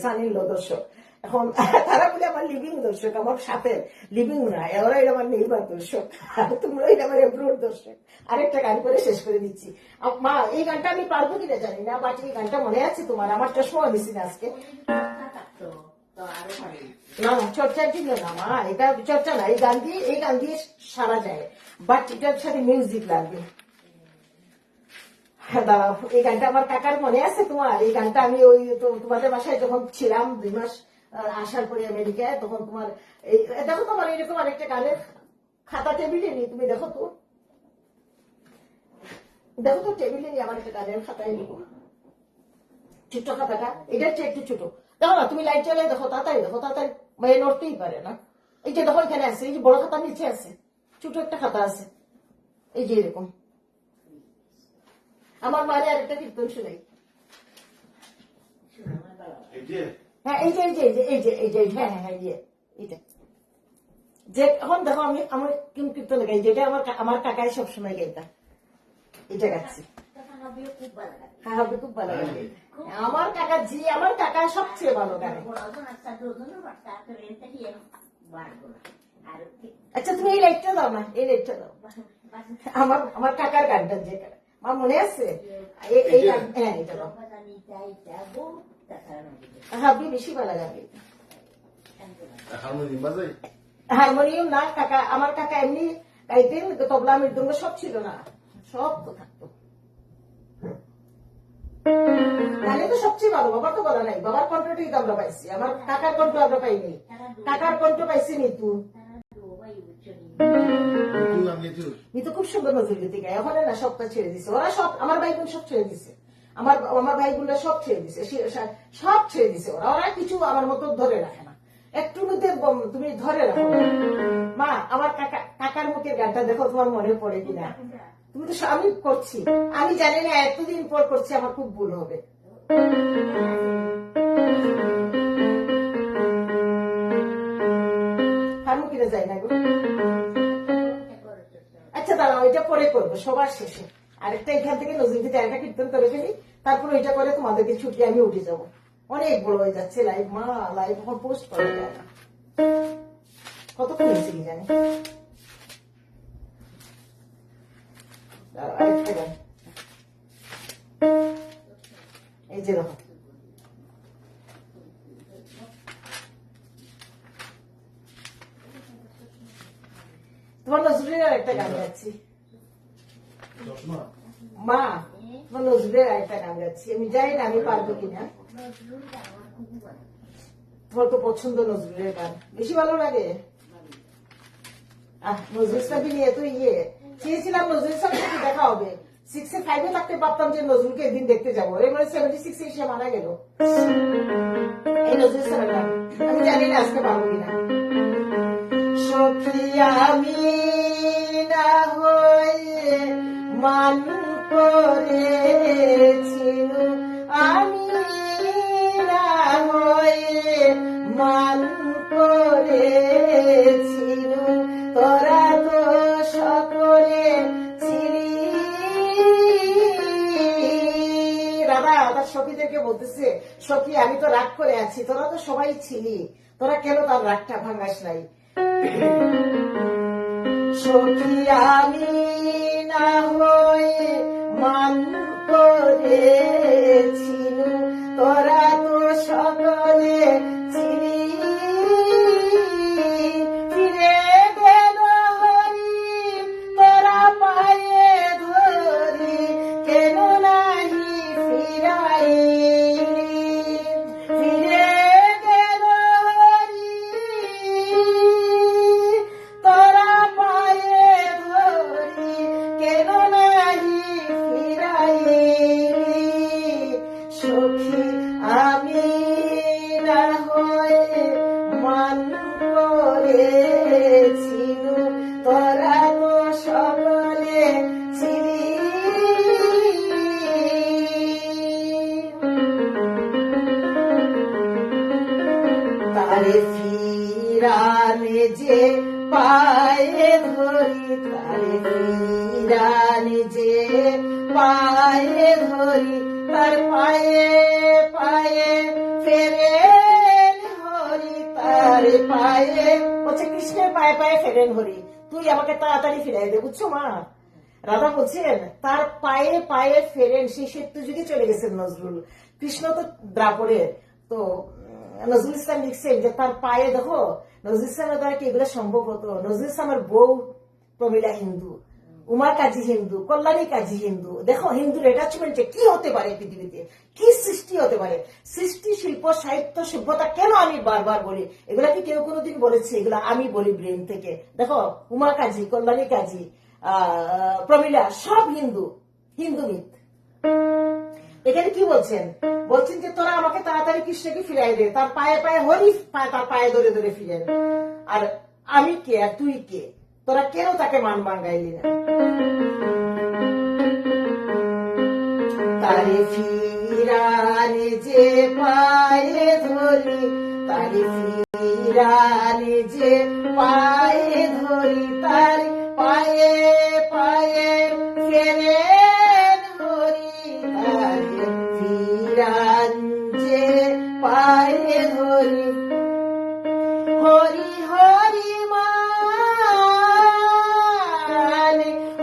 সানিল দর্শক এখন তারা বলে আমার লিভিং দর্শক আমার সাথে লিভিং না ওরা এটা আমার নির্বাক দর্শক আর তোমরা এটা আমার এব্রোড দর্শক আরেকটা গান করে শেষ করে দিচ্ছি মা এই গানটা আমি পারবো কিনা জানি না বাট এই গানটা মনে আছে তোমার আমার চশমা মিছি না আজকে তো আরো ভালো। না চর্চা ছিল না মা, এটা চর্চা না, এই গান দিয়ে সারা যায়, বাট এটার সাথে মিউজিক লাগবে। হ্যাঁ দাঁড়াও, এই গানটা আমার কাকার মনে আছে তোমার? এই গানটা আমি ওই তোমাদের বাসায় যখন ছিলাম 2 মাস আসার পরে আমেরিকায়, তখন তোমার এই দেখো তোমার এইরকম আরেকটা গানের খাতা টেবিলে নি, তুমি দেখো তো, দেখো তো টেবিলে নি আমার একটা গানের খাতায় নিব, ছোট্ট খাতাটা, এটা হচ্ছে একটু ছোট। দেখো না তুমি লাইট জ্বালিয়ে দেখো, তাড়াতাড়ি দেখো, তাড়াতাড়ি মেয়ে নড়তেই পারে না। এই যে দেখো এখানে আছে, এই যে বড় খাতা নিচে আছে, ছোট একটা খাতা আছে, এই যে এরকম। আমার মায়ের আরেকটা কীর্তন শুনাই। হ্যাঁ এই যে হ্যাঁ হ্যাঁ এই যে এইটা, যে এখন দেখো আমি আমার কোন কীর্তন গাই, যেটা আমার কাকাই সবসময় গাইতাম, এটা গাচ্ছি। খুব ভালো লাগে। হ্যাঁ হবে, খুব ভালো লাগে। আমার কাকা আমার কাকা সবচেয়ে ভালো গানে। আচ্ছা তুমি এই লাইটটা দাও না, এই লাইটটা দাও, আমার কাকার গানটা যে আমার মনে আছে, এই গান, হ্যাঁ এটা দাও। হ্যাঁ বেশি ভালো লাগে। হারমোনিয়াম বাজাই? হারমোনিয়াম না, কাকা আমার কাকা এমনি গাইতেন, তবলা মৃদঙ্গ সব ছিল না, সব তো থাকতো। গানে তো সবচেয়ে ভালো, বাবার তো বলা নাই, বাবার কণ্ঠটাই তো আমরা পাইছি, আমার কাকার কণ্ঠ আমরা পাইনি, কাকার কণ্ঠ পাইছি মিতু। মিতু খুব সুন্দর নজরুল গীতি গায়, ওখানে না সবটা ছেড়ে দিছে, ওরা সব আমার ভাই বোন সব ছেড়ে দিছে, আমার ভাই বোনরা সব ছেড়ে দিছে, সব ছেড়ে দিছে, ওরা কিছু আমার মতো ধরে রাখে না, একটু মধ্যে তুমি ধরে রাখো। মা আমার কাকার মুখের গানটা দেখো, তোমার মনে পড়ে কিনা? তুমি তো আমি করছি, আমি জানি না এতদিন পর করছি, আমার খুব ভুল হবে। হারমু কিনে যায় না গো। আচ্ছা দাঁড়াও, এটা পরে করবো সবার শেষে, আরেকটা এখান থেকে নজরুল গীতি আরেকটা কীর্তন করে ফেলি, তারপর ওইটা করে তোমাদেরকে ছুটি আমি উঠে যাব। অনেক বড় হয়ে যাচ্ছে লাইভ, মা লাইভ এখন পোস্ট করা যায় না, কতক্ষণ হয়েছে কি জানি। আরেকটা গান, এই যে দেখো, তোমার নজরুলের আরেকটা গান গাচ্ছি মা, তোমার নজরুলের আরেকটা গান গাচ্ছি, আমি জানি না আমি পারবো কিনা। তোমার তো পছন্দ নজরুলের গান, বেশি ভালো লাগে। নজরুল ইসলামকে নিয়ে তো চেয়েছিলাম নজরুল ইসলামের সাথে দেখা হবে, 6-5 থাকতে পারতাম যে নজরুলকে একদিন দেখতে যাবো, এবারে 76 এসে মারা গেল। এই নজরুল ইসলামের গান আমি জানি না আজকে পারবো কিনা। সখী আমি না হয়ে মান করেছিল, আমি না হয়ে মান করেছিল, তোরা তো সকলে ছিলি। দাদা তার সখীদেরকে বলতেছে, সখী আমি তো রাগ করে আছি, তোরা তো সবাই ছিলি, তোরা কেন তার রাগটা ভাঙাস নাই? সখী আমি না হয়ে মান করেছিল, তোরা তো সকলে ছিলি। ফিরে গেল হরি তোরা পায়ে ধরি, কেন নাহি ফিরাইলি? ফিরে গেল হরি তোরা পায়ে ধরি, কেন নাহি ফিরাইলি? সখী আমি না হয়ে মান করেছিল, তোরা তো সকলে ছিলি। তারে ফিরানে যে পায়ে ধরি, তারে ফিরানে যে পায়ে ধরি, তার পায়ে পায়ে ফেরেন হরি, তার পায়ে হচ্ছে কৃষ্ণের পায়ে পায়ে ফেরেন হরি, তুই আমাকে তাড়াতাড়ি ফিরাই দে। বুঝছো মা, রাধা বলছেন তার পায়ে পায়ে ফেরেন, সেই সেতু যুগে চলে গেছেন নজরুল। কৃষ্ণ তো দ্রাপড়ের, তো নজরুল ইসলাম লিখছেন যে তার পায়ে দেখো, নজরুল ইসলামের দ্বারা কি এগুলো সম্ভব হতো? নজরুল ইসলামের বউ প্রমীলা হিন্দু, উমা কাজী হিন্দু, কল্যাণী কাজী হিন্দু। দেখো হিন্দুর অ্যাটাচমেন্টে কি হতে পারে পৃথিবীতে, কি সৃষ্টি হতে পারে। সৃষ্টি, শিল্প, সাহিত্য, সভ্যতা কেন আমি বারবার বলি, এগুলা কি কেউ কোনোদিন বলেছে? এগুলা আমি বলি ব্রেন থেকে। দেখো উমা কাজী, কল্যাণী কাজী, প্রমীলা সব হিন্দু, হিন্দু মিথ। এখানে কি বলছেন? বলছেন যে তোরা আমাকে তাড়াতাড়ি কৃষ্ণকে ফিরাই দে, তার পায়ে পায়ে হরি, তার পায়ে ধরে ধরে ফিরেন। আর আমি কে আর তুই কে? তোরা কেন তাকে মান বাঙ্গাইলি না? তারে ফিরানে যে পায়ে ধরি, তারে ফিরানে যে পায়ে ধরি, তার পায়ে পায়ে ফেরে যে পায়ে ধরি। হরি হরি মান,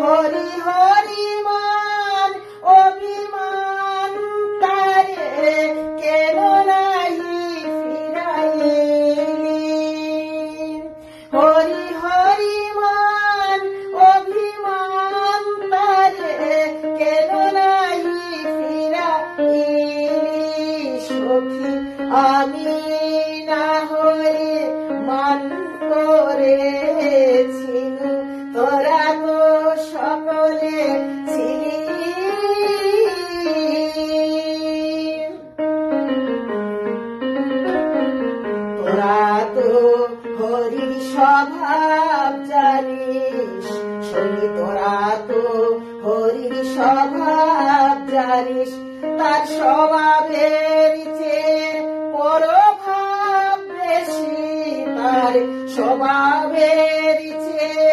হরি হরি মান, অভিমান তারে কেন নাহি ফিরাইলি। হরি হরি মান, অভিমান তারে কেন নাহি ফিরাইলি। সখী আমি না হয়ে মান করেছিল, তোরা তো সকলে ছিলি। তোরা তো হরি স্বভাব জানিস, শনি তোরা তো হরি স্বভাব জানিস। তার স্বভাবের চেয়ে পরভাব বেশি, তার স্বভাবের চেয়ে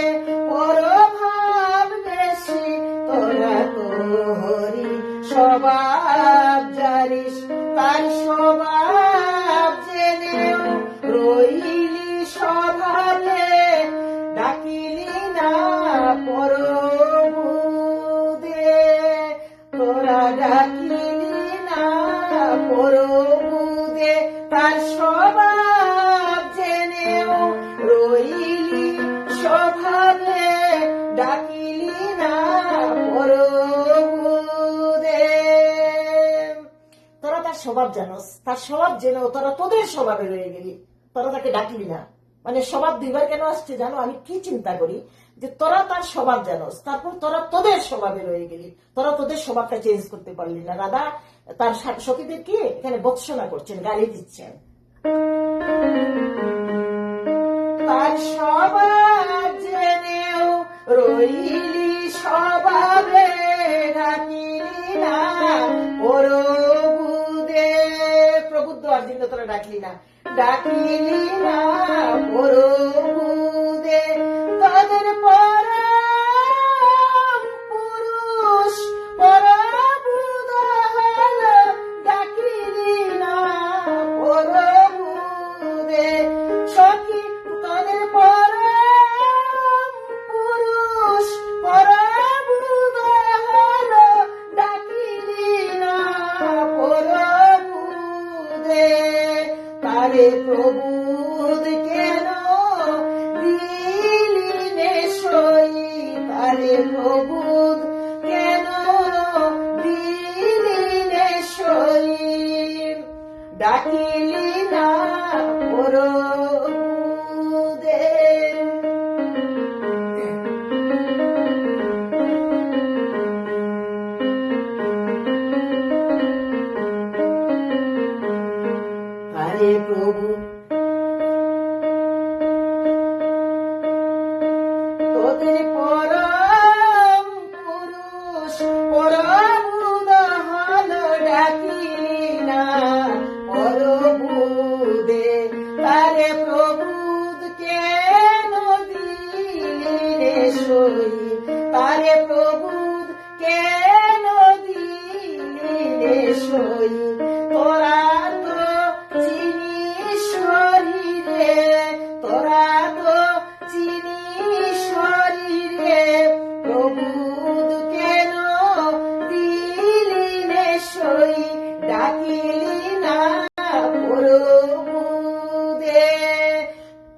পরভাব বেশি। তোরা তো হরি স্বভাব জানিস, তার স্বভাব জেনেও রইলি স্বভাবে, ডাকিলি না পরবুদে। তোরা ডাকিলি না পরবুদে, তার স্বভাব জেনেও রইলি স্বভাবে, ডাকিলি না পরবুদে। তোরা তার স্বভাব জানোস, তার স্বভাব জেনেও তোরা তোদের স্বভাবে রয়ে গেলি, তোরা তাকে ডাকলি না। মানে স্বভাব দুইবার কেন আসছে জানো? আমি কি চিন্তা করি যে তোরা তার স্বভাব জানোস, তারপর তোরা তোদের স্বভাবে রয়ে গেলি, তোরা তোদের স্বভাবটা চেঞ্জ করতে পারলি না। রাধা তার সখীদেরকে এখানে বৎসনা করছেন, গালি দিচ্ছেন। তার স্বভাব জেনেও রইলি স্বভাবে, ডাকিলি না প্রভুদে। প্রবুদ্ধ অর্জুন তোরা ডাকলি না, ডাকিলি না প্রভুদে। তাদের পরম পুরুষ প্রভুদ হল, ডাকিলি না প্রভুদে। সখী তাদের পরম পুরুষ প্রভুদ হল, ডাকিলি না প্রভুদে। তারে প্রভুদ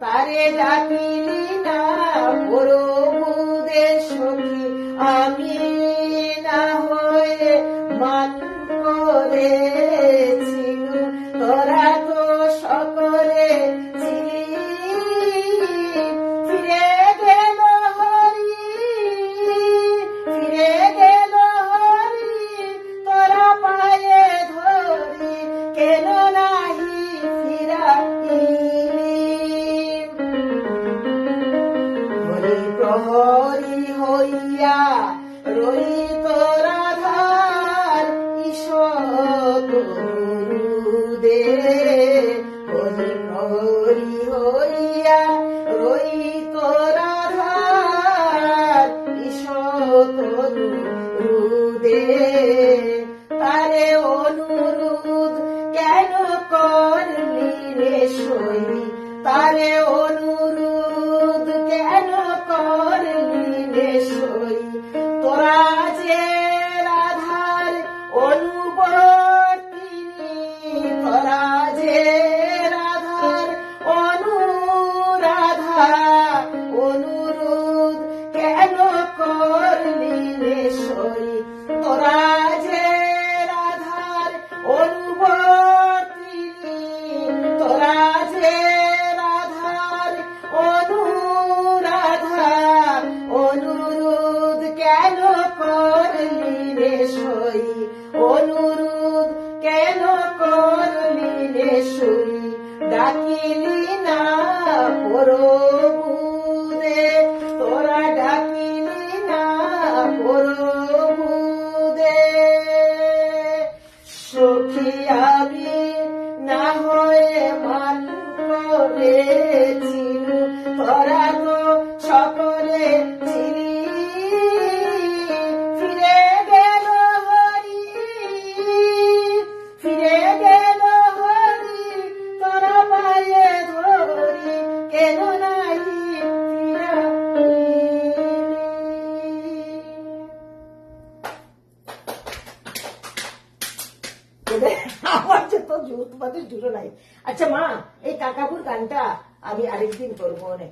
তারে ডাকিলি না প্রভুদের সখী আমি না হয়ে মান করেছিল তোরা তো সকলে ফিরে গেল হরি ফিরে গেল হরি তোরা পায়ে ধরি কেন নাহি ফিরাইলি হরি প্রহরী হইয়া রই তোরা ধার ঈশত গুরুদে হরি প্রহরী হইয়া রই তোরা ধার ঈশত গুরুদে তারে অনুরোধ কেন করলি রে সই তারে অনুরোধ কেন করলি রে সই তোরা যে রাধার অনুবর্তিনী তোরা যে রাধার অনুরাধা অনুরোধ কেন করলি রে সই তোরা যে রাধার অনুবর্তিনী তোরা যে রাধার অনুরাধা অনুরোধ কেন করলি রে সই অনুরোধ কেন করলি রে সই ডাকিলি না প্রভুদে তোরা ডাকিলি না প্রভুদে সখী আমি না হয়ে মান করেছিল তোরা তো সকলে ছিলি ফিরে গেল হরি ফিরে গেল হরি তোরা পায়ে ধরি কেন নাহি ফিরাইলি আমার যে তো জোর তোমাদের জুড়ো নাই আচ্ছা মা এই কাকাপুর গানটা আমি আরেকদিন করবো অনেক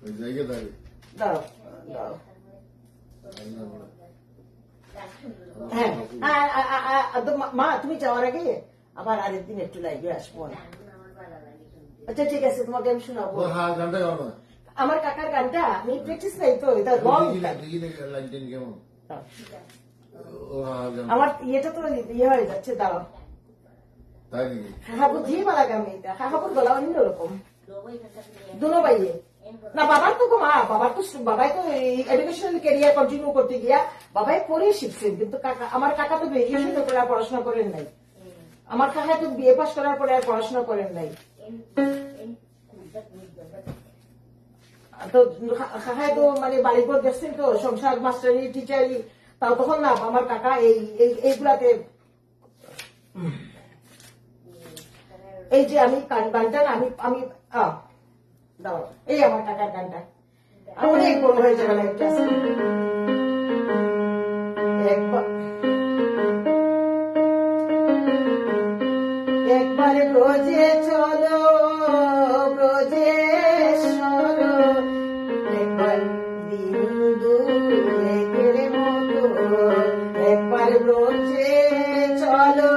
ওই জায়গায় দাঁড়িয়ে দাও দাও হ্যাঁ মা তুমি যাওয়ার আগে আবার আরেকদিন একটু লাইভে আসবো না আচ্ছা ঠিক আছে তোমাকে আমি শোনাবো ও হ্যাঁ গানটা গাও না আমার কাকার গানটা আমি প্র্যাকটিস নাই তো এটা লং লাইনটা কেমন ও হ্যাঁ গান আমার ইয়েটা তো ইয়ে হয়ে যাচ্ছে দাও তাই নাকি হাহাপুর দিয়ে মালা গামে এটা হাহাপুর গলা অন্যরকম দুনো বাইয়ে না বাবার তো মা বাবাই তো এডুকেশনাল ক্যারিয়ার কন্টিনিউ করতে গিয়া বাবাই পরে শিখছেন কিন্তু কাকা আমার কাকা তো গ্রাজুয়েশন করে আর পড়াশোনা করেন নাই আমার কাকা তো বিএ পাস করার পরে আর পড়াশোনা করেন নাই তো কাকায় তো মানে বাড়িঘর দেখছেন তো সংসার মাস্টারি টিচারি তাও তখন না আমার কাকা এইগুলাতে এই যে আমি গানটা না আমি দাও এই আমার কাকার গানটা অনেক বড় হয়ে যাবে লাইফটা একবার ব্রজে চলো ব্রজেশ্বর একবার বিন্দু একের মতো একবার ব্রজে চলো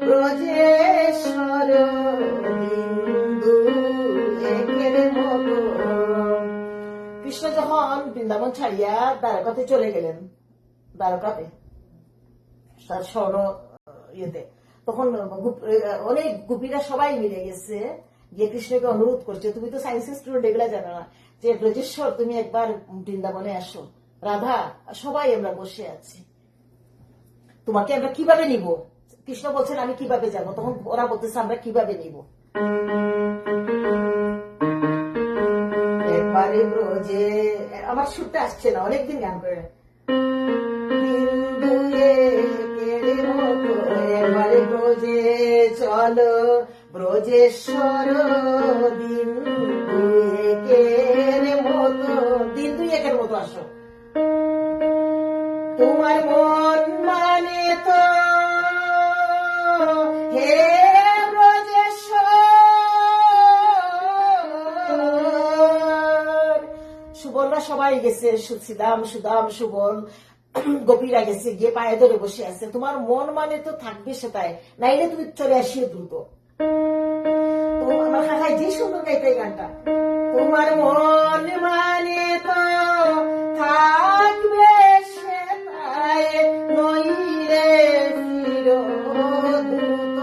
ব্রজেশ্বর বিন্দু একের মতো কৃষ্ণ যখন বৃন্দাবন ছাড়িয়া দ্বারকাতে চলে গেলেন দ্বারকাতে তার স্বর্ণ ইয়েতে তখন অনেক গোপীরা সবাই মিলে গেছে গিয়ে কৃষ্ণকে অনুরোধ করছে তুমি তো সায়েন্সের স্টুডেন্ট এগুলা জানো না যে ব্রজেশ্বর তুমি একবার বৃন্দাবনে আসো রাধা সবাই আমরা বসে আছি তোমাকে আমরা কিভাবে নিব কৃষ্ণ বলছেন আমি কিভাবে যাবো তখন ওরা বলতেছে আমরা কিভাবে নিব একবারে ব্রজে আমার সুরটা আসছে না অনেকদিন গান করে একবারে ব্রজে চলো ব্রজেশ্বর দিন দুয়েকের মতো দিন দুয়েকের মতো আসো তোমার মন মানে তো হে ব্রজেশ্বর ওরা সবাই গেছে, সুদাম সুদাম সুবল গোপীরা গেছে, গিয়ে পায়ে ধরে বসে আছে। তোমার মন মানে তো থাকবে সেটাই, নাইলে তুমি চলে আসিও দ্রুত। তো আমার কাকাই যে সুন্দর গাইতে এই গানটা, তোমার মন মানে তো থাকবে সেটাই, নইলে ফিরো দ্রুত,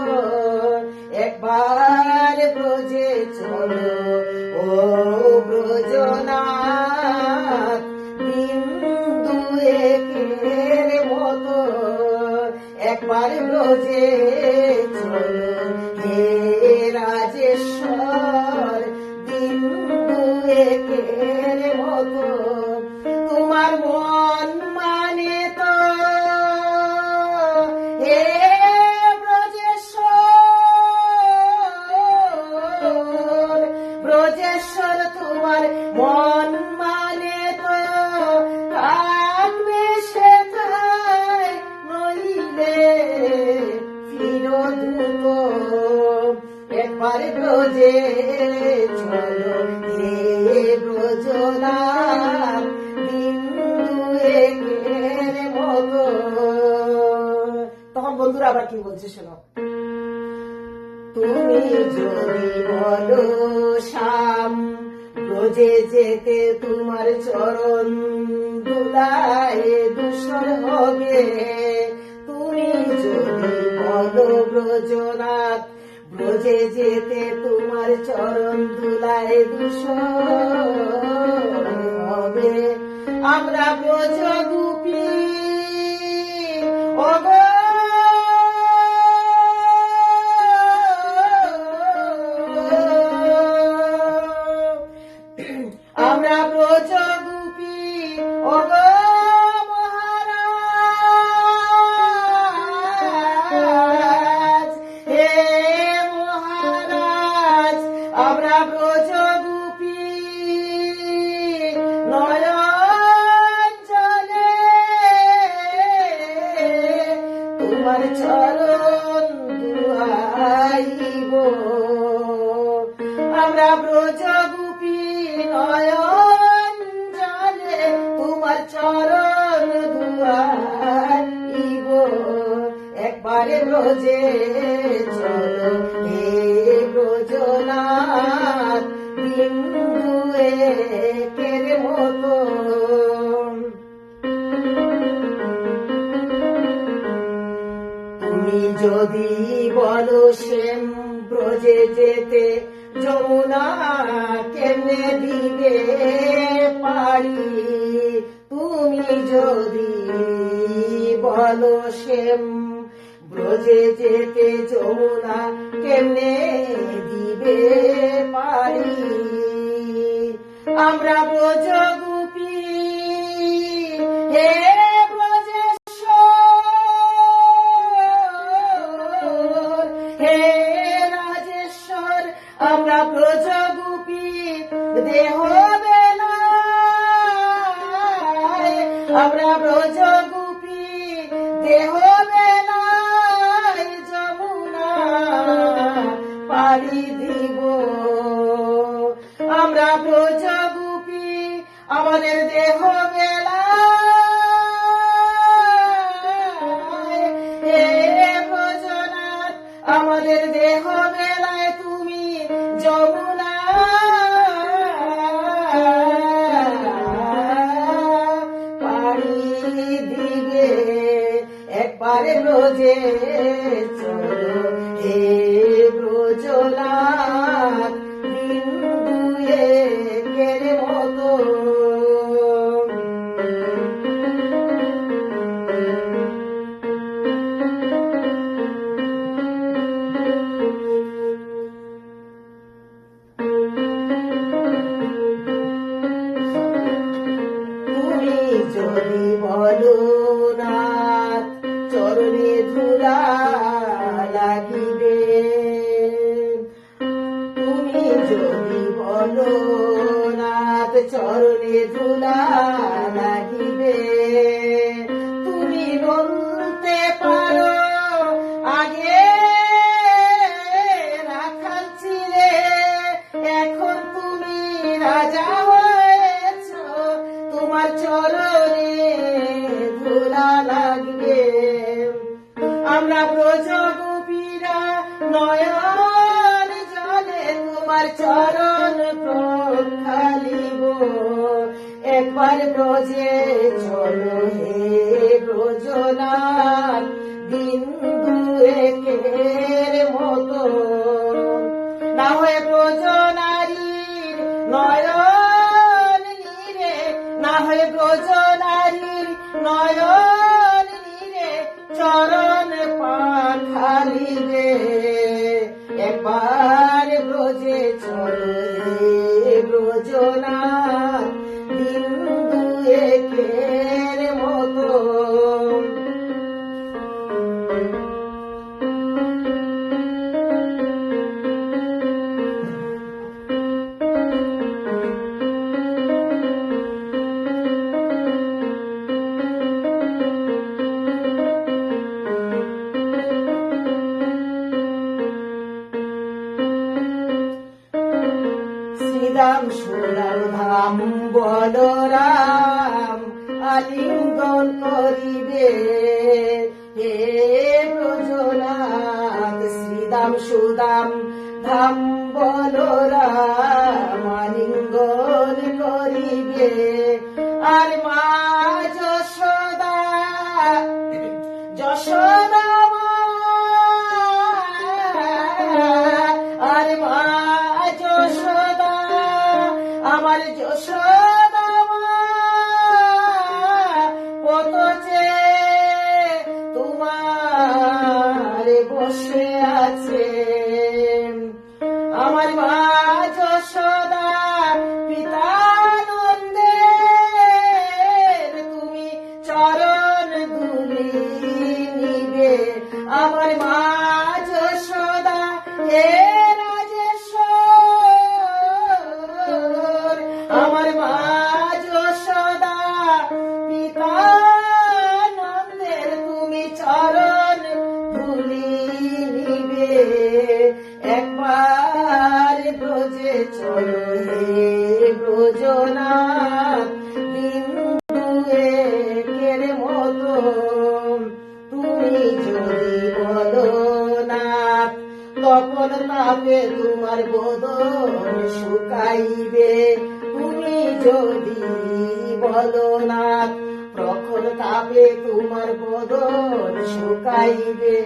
একবার ব্রজে চলো ও ব্রজনাথ, বিন্দু একের মতো, একবার ব্রজে চলো হে রাজেশ্বর, বিন্দু একের মতো। তোমার মন মানে তো হে ব্রজেশ্বর, ব্রজেশ্বর তোমার মন মানে তো থাকবে সেথায়, নইলে ফিরো দ্রুত, একবার ব্রজে চলো হে ব্রজনাথ, বিন্দু একের মতো। তখন বন্ধুরা আবার কি বলছে শোনো, তুমি যদি বলো শ্যাম, ব্রজে যেতে তোমার চরণ দুলায় দূষণ হবে, তুমি যদি বলো ব্রজনাথ, ব্রজে যেতে তোমার চরণ দুলায় দূষণ হবে, আমরা ব্রজ গোপী ওগো, আমরা ব্রজ গোপী ওগো মহারাজ, হে মহারাজ, আমরা ব্রজ গোপী নয়ন জলে তোমার চরণ দুয়াইব, আমরা ব্রজ গোপী নয়ন জলে তোমার চরণ দুয়াইব, একবারে ব্রজে চলো হে ব্রজনাথ, বিন্দু একের মতো। তুমি যদি বলো শ্যাম, ব্রজে যেতে যমুনা কেমনে দিবে পারি, তুমি যদি বলো শ্যাম, ব্রজে যেতে যমুনা কেমনে দিবে পারি, আমরা ব্রজ গোপী হে ব্রজেশ্বর, হে রাজেশ্বর, আমরা ব্রজ গোপী দেহ বেলায়, আমরা ব্রজ গোপী দেহ বেলায় যমুনা পাড়ি দিব, আমরা ব্রজ গোপী আমাদের দেহ বেলায়, হে ব্রজনাথ, আমাদের দেহ বেলায় তুমি যমুনা পাড়ি দিবে, একবারে ব্রজে চলো হে ব্রজনাথ, বিন্দু একের মতো। তুমি যদি বলো নাথ, চরণে ধুলা লাগিবে, তুমি যদি বলো নাথ, চরণে ধুলা লাগিবে, তুমি বলতে পারো আগে রাখাল ছিলে, এখন তুমি রাজা হয়েছ, চরণে ধুলা লাগবে। আমরা ব্রজ গোপীরা নয়ন জলে তোমার চরণ প্রক্ষালিব। একবার ব্রজে চলো হে ব্রজনাথ, দিন দুয়েকের মতো। না হয় ব্রজ নারীর নয়ন নীরে, না হয় ব্রজ নারীর নয়ন নীরে চরণ পাখালিবে। একবার ব্রজে চলো হে ব্রজনাথ, দিন দুয়েকের মতো। শ্রীরাম সুরাম ধাম বলরাম আলিঙ্গন করিবে। হে ব্রজনাথ শ্রীদাম সুদাম ধাম বলরাম আলিঙ্গন করিবে। আর মা যশোদা যশোদা আর মা যশোদা আমার যশোদা পতচে তোমার বসে আছে। আমার মা যশোদা পিতানন্দের তুমি চরণ ধুলি নিবে। আমার মা যশোদা হে রাজেশ্বর, আমার মা যশোদা পিতানন্দের তুমি চরণ ধুলি নিবে। একবার ব্রজে চলো হে ব্রজনাথ, দিন দুয়েকের মতো। তুমি যদি বলো নাথ, তখন তাপে তোমার বদন শুকাইবে। তুমি যদি বলো নাথ, প্রখর তাপে তোমার বদন শুকাইবে।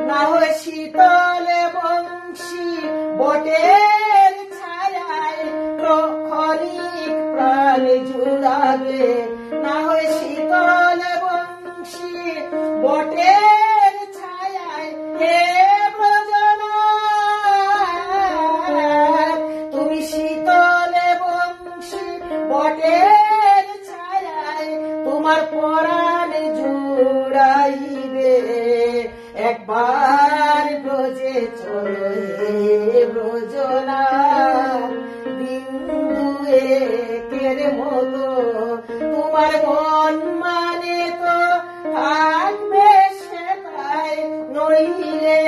না হয় শীতলে বংশী বটের ছায়ায় ক্ষণিক প্রাণ জুড়াবে। না হয় শীতলে বংশী বটের ছায়ায় হে ব্রজনাথ, তুমি শীতলে বংশী বটের ছায়ায় তোমার পরাণ জুড়াইবে। একবার ব্রজে চলো হে ব্রজনাথ, দিন দুয়েকের মতো। তোমার মন মানে তো থাকবে সেটাই, নইলে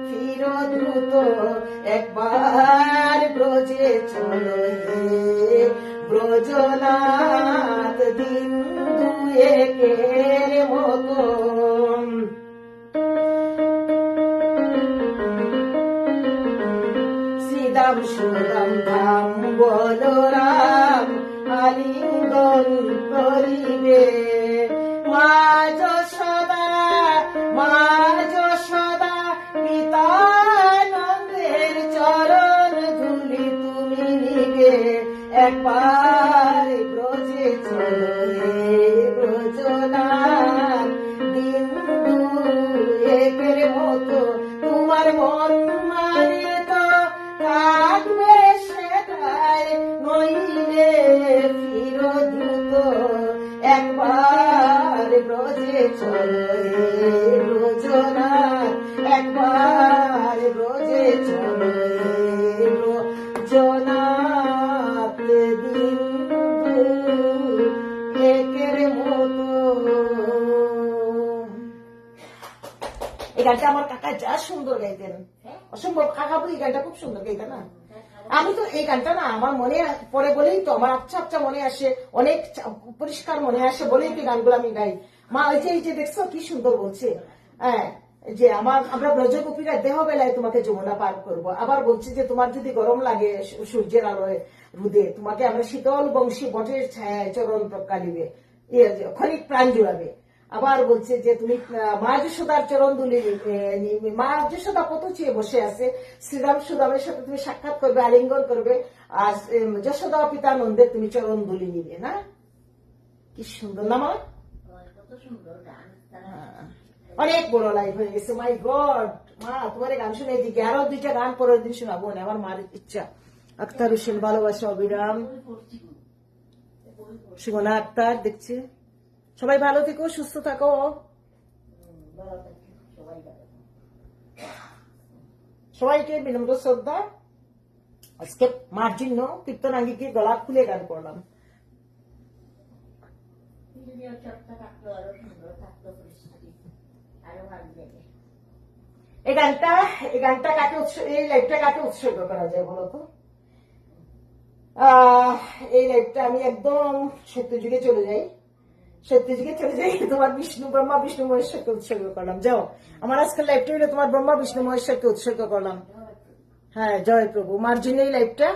ফির দ্রুত। একবার ব্রজে চলো হে ব্রজনাথ, দিন দুয়েকের মতো। শ্রীদাম সুদাম ধাম বলরাম আলিঙ্গন করিবে। মা যশোদা মা যশোদা পিতানন্দের চরণ ধুলি তুমি নিবে। একবার ব্রজে চলো হে ব্রজনাথ, দিন দুয়েকের মতো। তোমার মন মানে তো থাকবে সেটাই, নইলে ফির দ্রুত। একবার ব্রজে চলো হে ব্রজনাথ, একবার ব্রজে চলো হে ব্রজনাথ, দিন দুয়েকের মতো। এই গানটা আমার কাকা যা সুন্দর গাইতেন, অসম্ভব। কাকা এই গানটা খুব সুন্দর গাইতেন না? আমি তো এই গানটা না আমার মনে পড়ে বলেই তো আমার আচ্ছা আচ্ছা মনে আসে, অনেক পরিষ্কার মনে আসে বলেই তো গানগুলো আমি গাই। মা এই যে দেখছো কি সুন্দর বলছে, হ্যাঁ, যে আমরা ব্রজগোপীরা দেহ বেলায় তোমাকে যমুনা পার করব। আবার বলছে যে তোমার যদি গরম লাগে সূর্যের আলোয় রুদে, তোমাকে আমরা শীতল বংশী বটের ছায়ায় চরণ প্রকালিবে, ক্ষণিক প্রাণ জুড়াবে। আবার বলছে যে তুমি মা যশোদার চরণ দুলি নিবে, মা যশোদা কত চেয়ে বসে আছে, শ্রীরাম সুদামের সাথে তুমি সাক্ষাৎ করবে, আলিঙ্গন করবে, আর যশোদা পিতা নন্দের তুমি চরণ দুলি নিবে। না কি সুন্দর না মা? কত সুন্দর গান তারা। অনেক বড় লাইভ হয়ে গেছে, মাই গড। মা তোমার এই গান শুনে দিকে আরো 2টা গান পরের দিন শোনাবো না, আমার মার ইচ্ছা। আক্তার হোসেন, ভালোবাসা অবিরাম, সুমনা আক্তার দেখছে। সবাই ভালো থেকো, সুস্থ থাকো। ভালো থাকি, সবাই ভালো থাকি। সবাইকে বিনম্র শ্রদ্ধা। আজকে মার জন্য কীর্তনাঙ্গীকে গলা খুলে গান করলাম। যদি চর্চা থাকতো আরো সুন্দর থাকতো, পরিস্থিতি আরো ভালো লাগে। এই গানটা কাকে এই লাইভটা কাকে উৎসর্গ করা যায় বলতো? এই লাইভটা আমি একদম সত্যযুগে চলে যাই, তোমার বিষ্ণু ব্রহ্মা বিষ্ণু মহেশ্বরকে উৎসর্গ করলাম। যাও, আমার আজকের লাইভটা হইলে তোমার ব্রহ্মা বিষ্ণু মহেশ্বরকে উৎসর্গ করলাম। হ্যাঁ, জয় প্রভু। মার জন্য এই লাইভটা।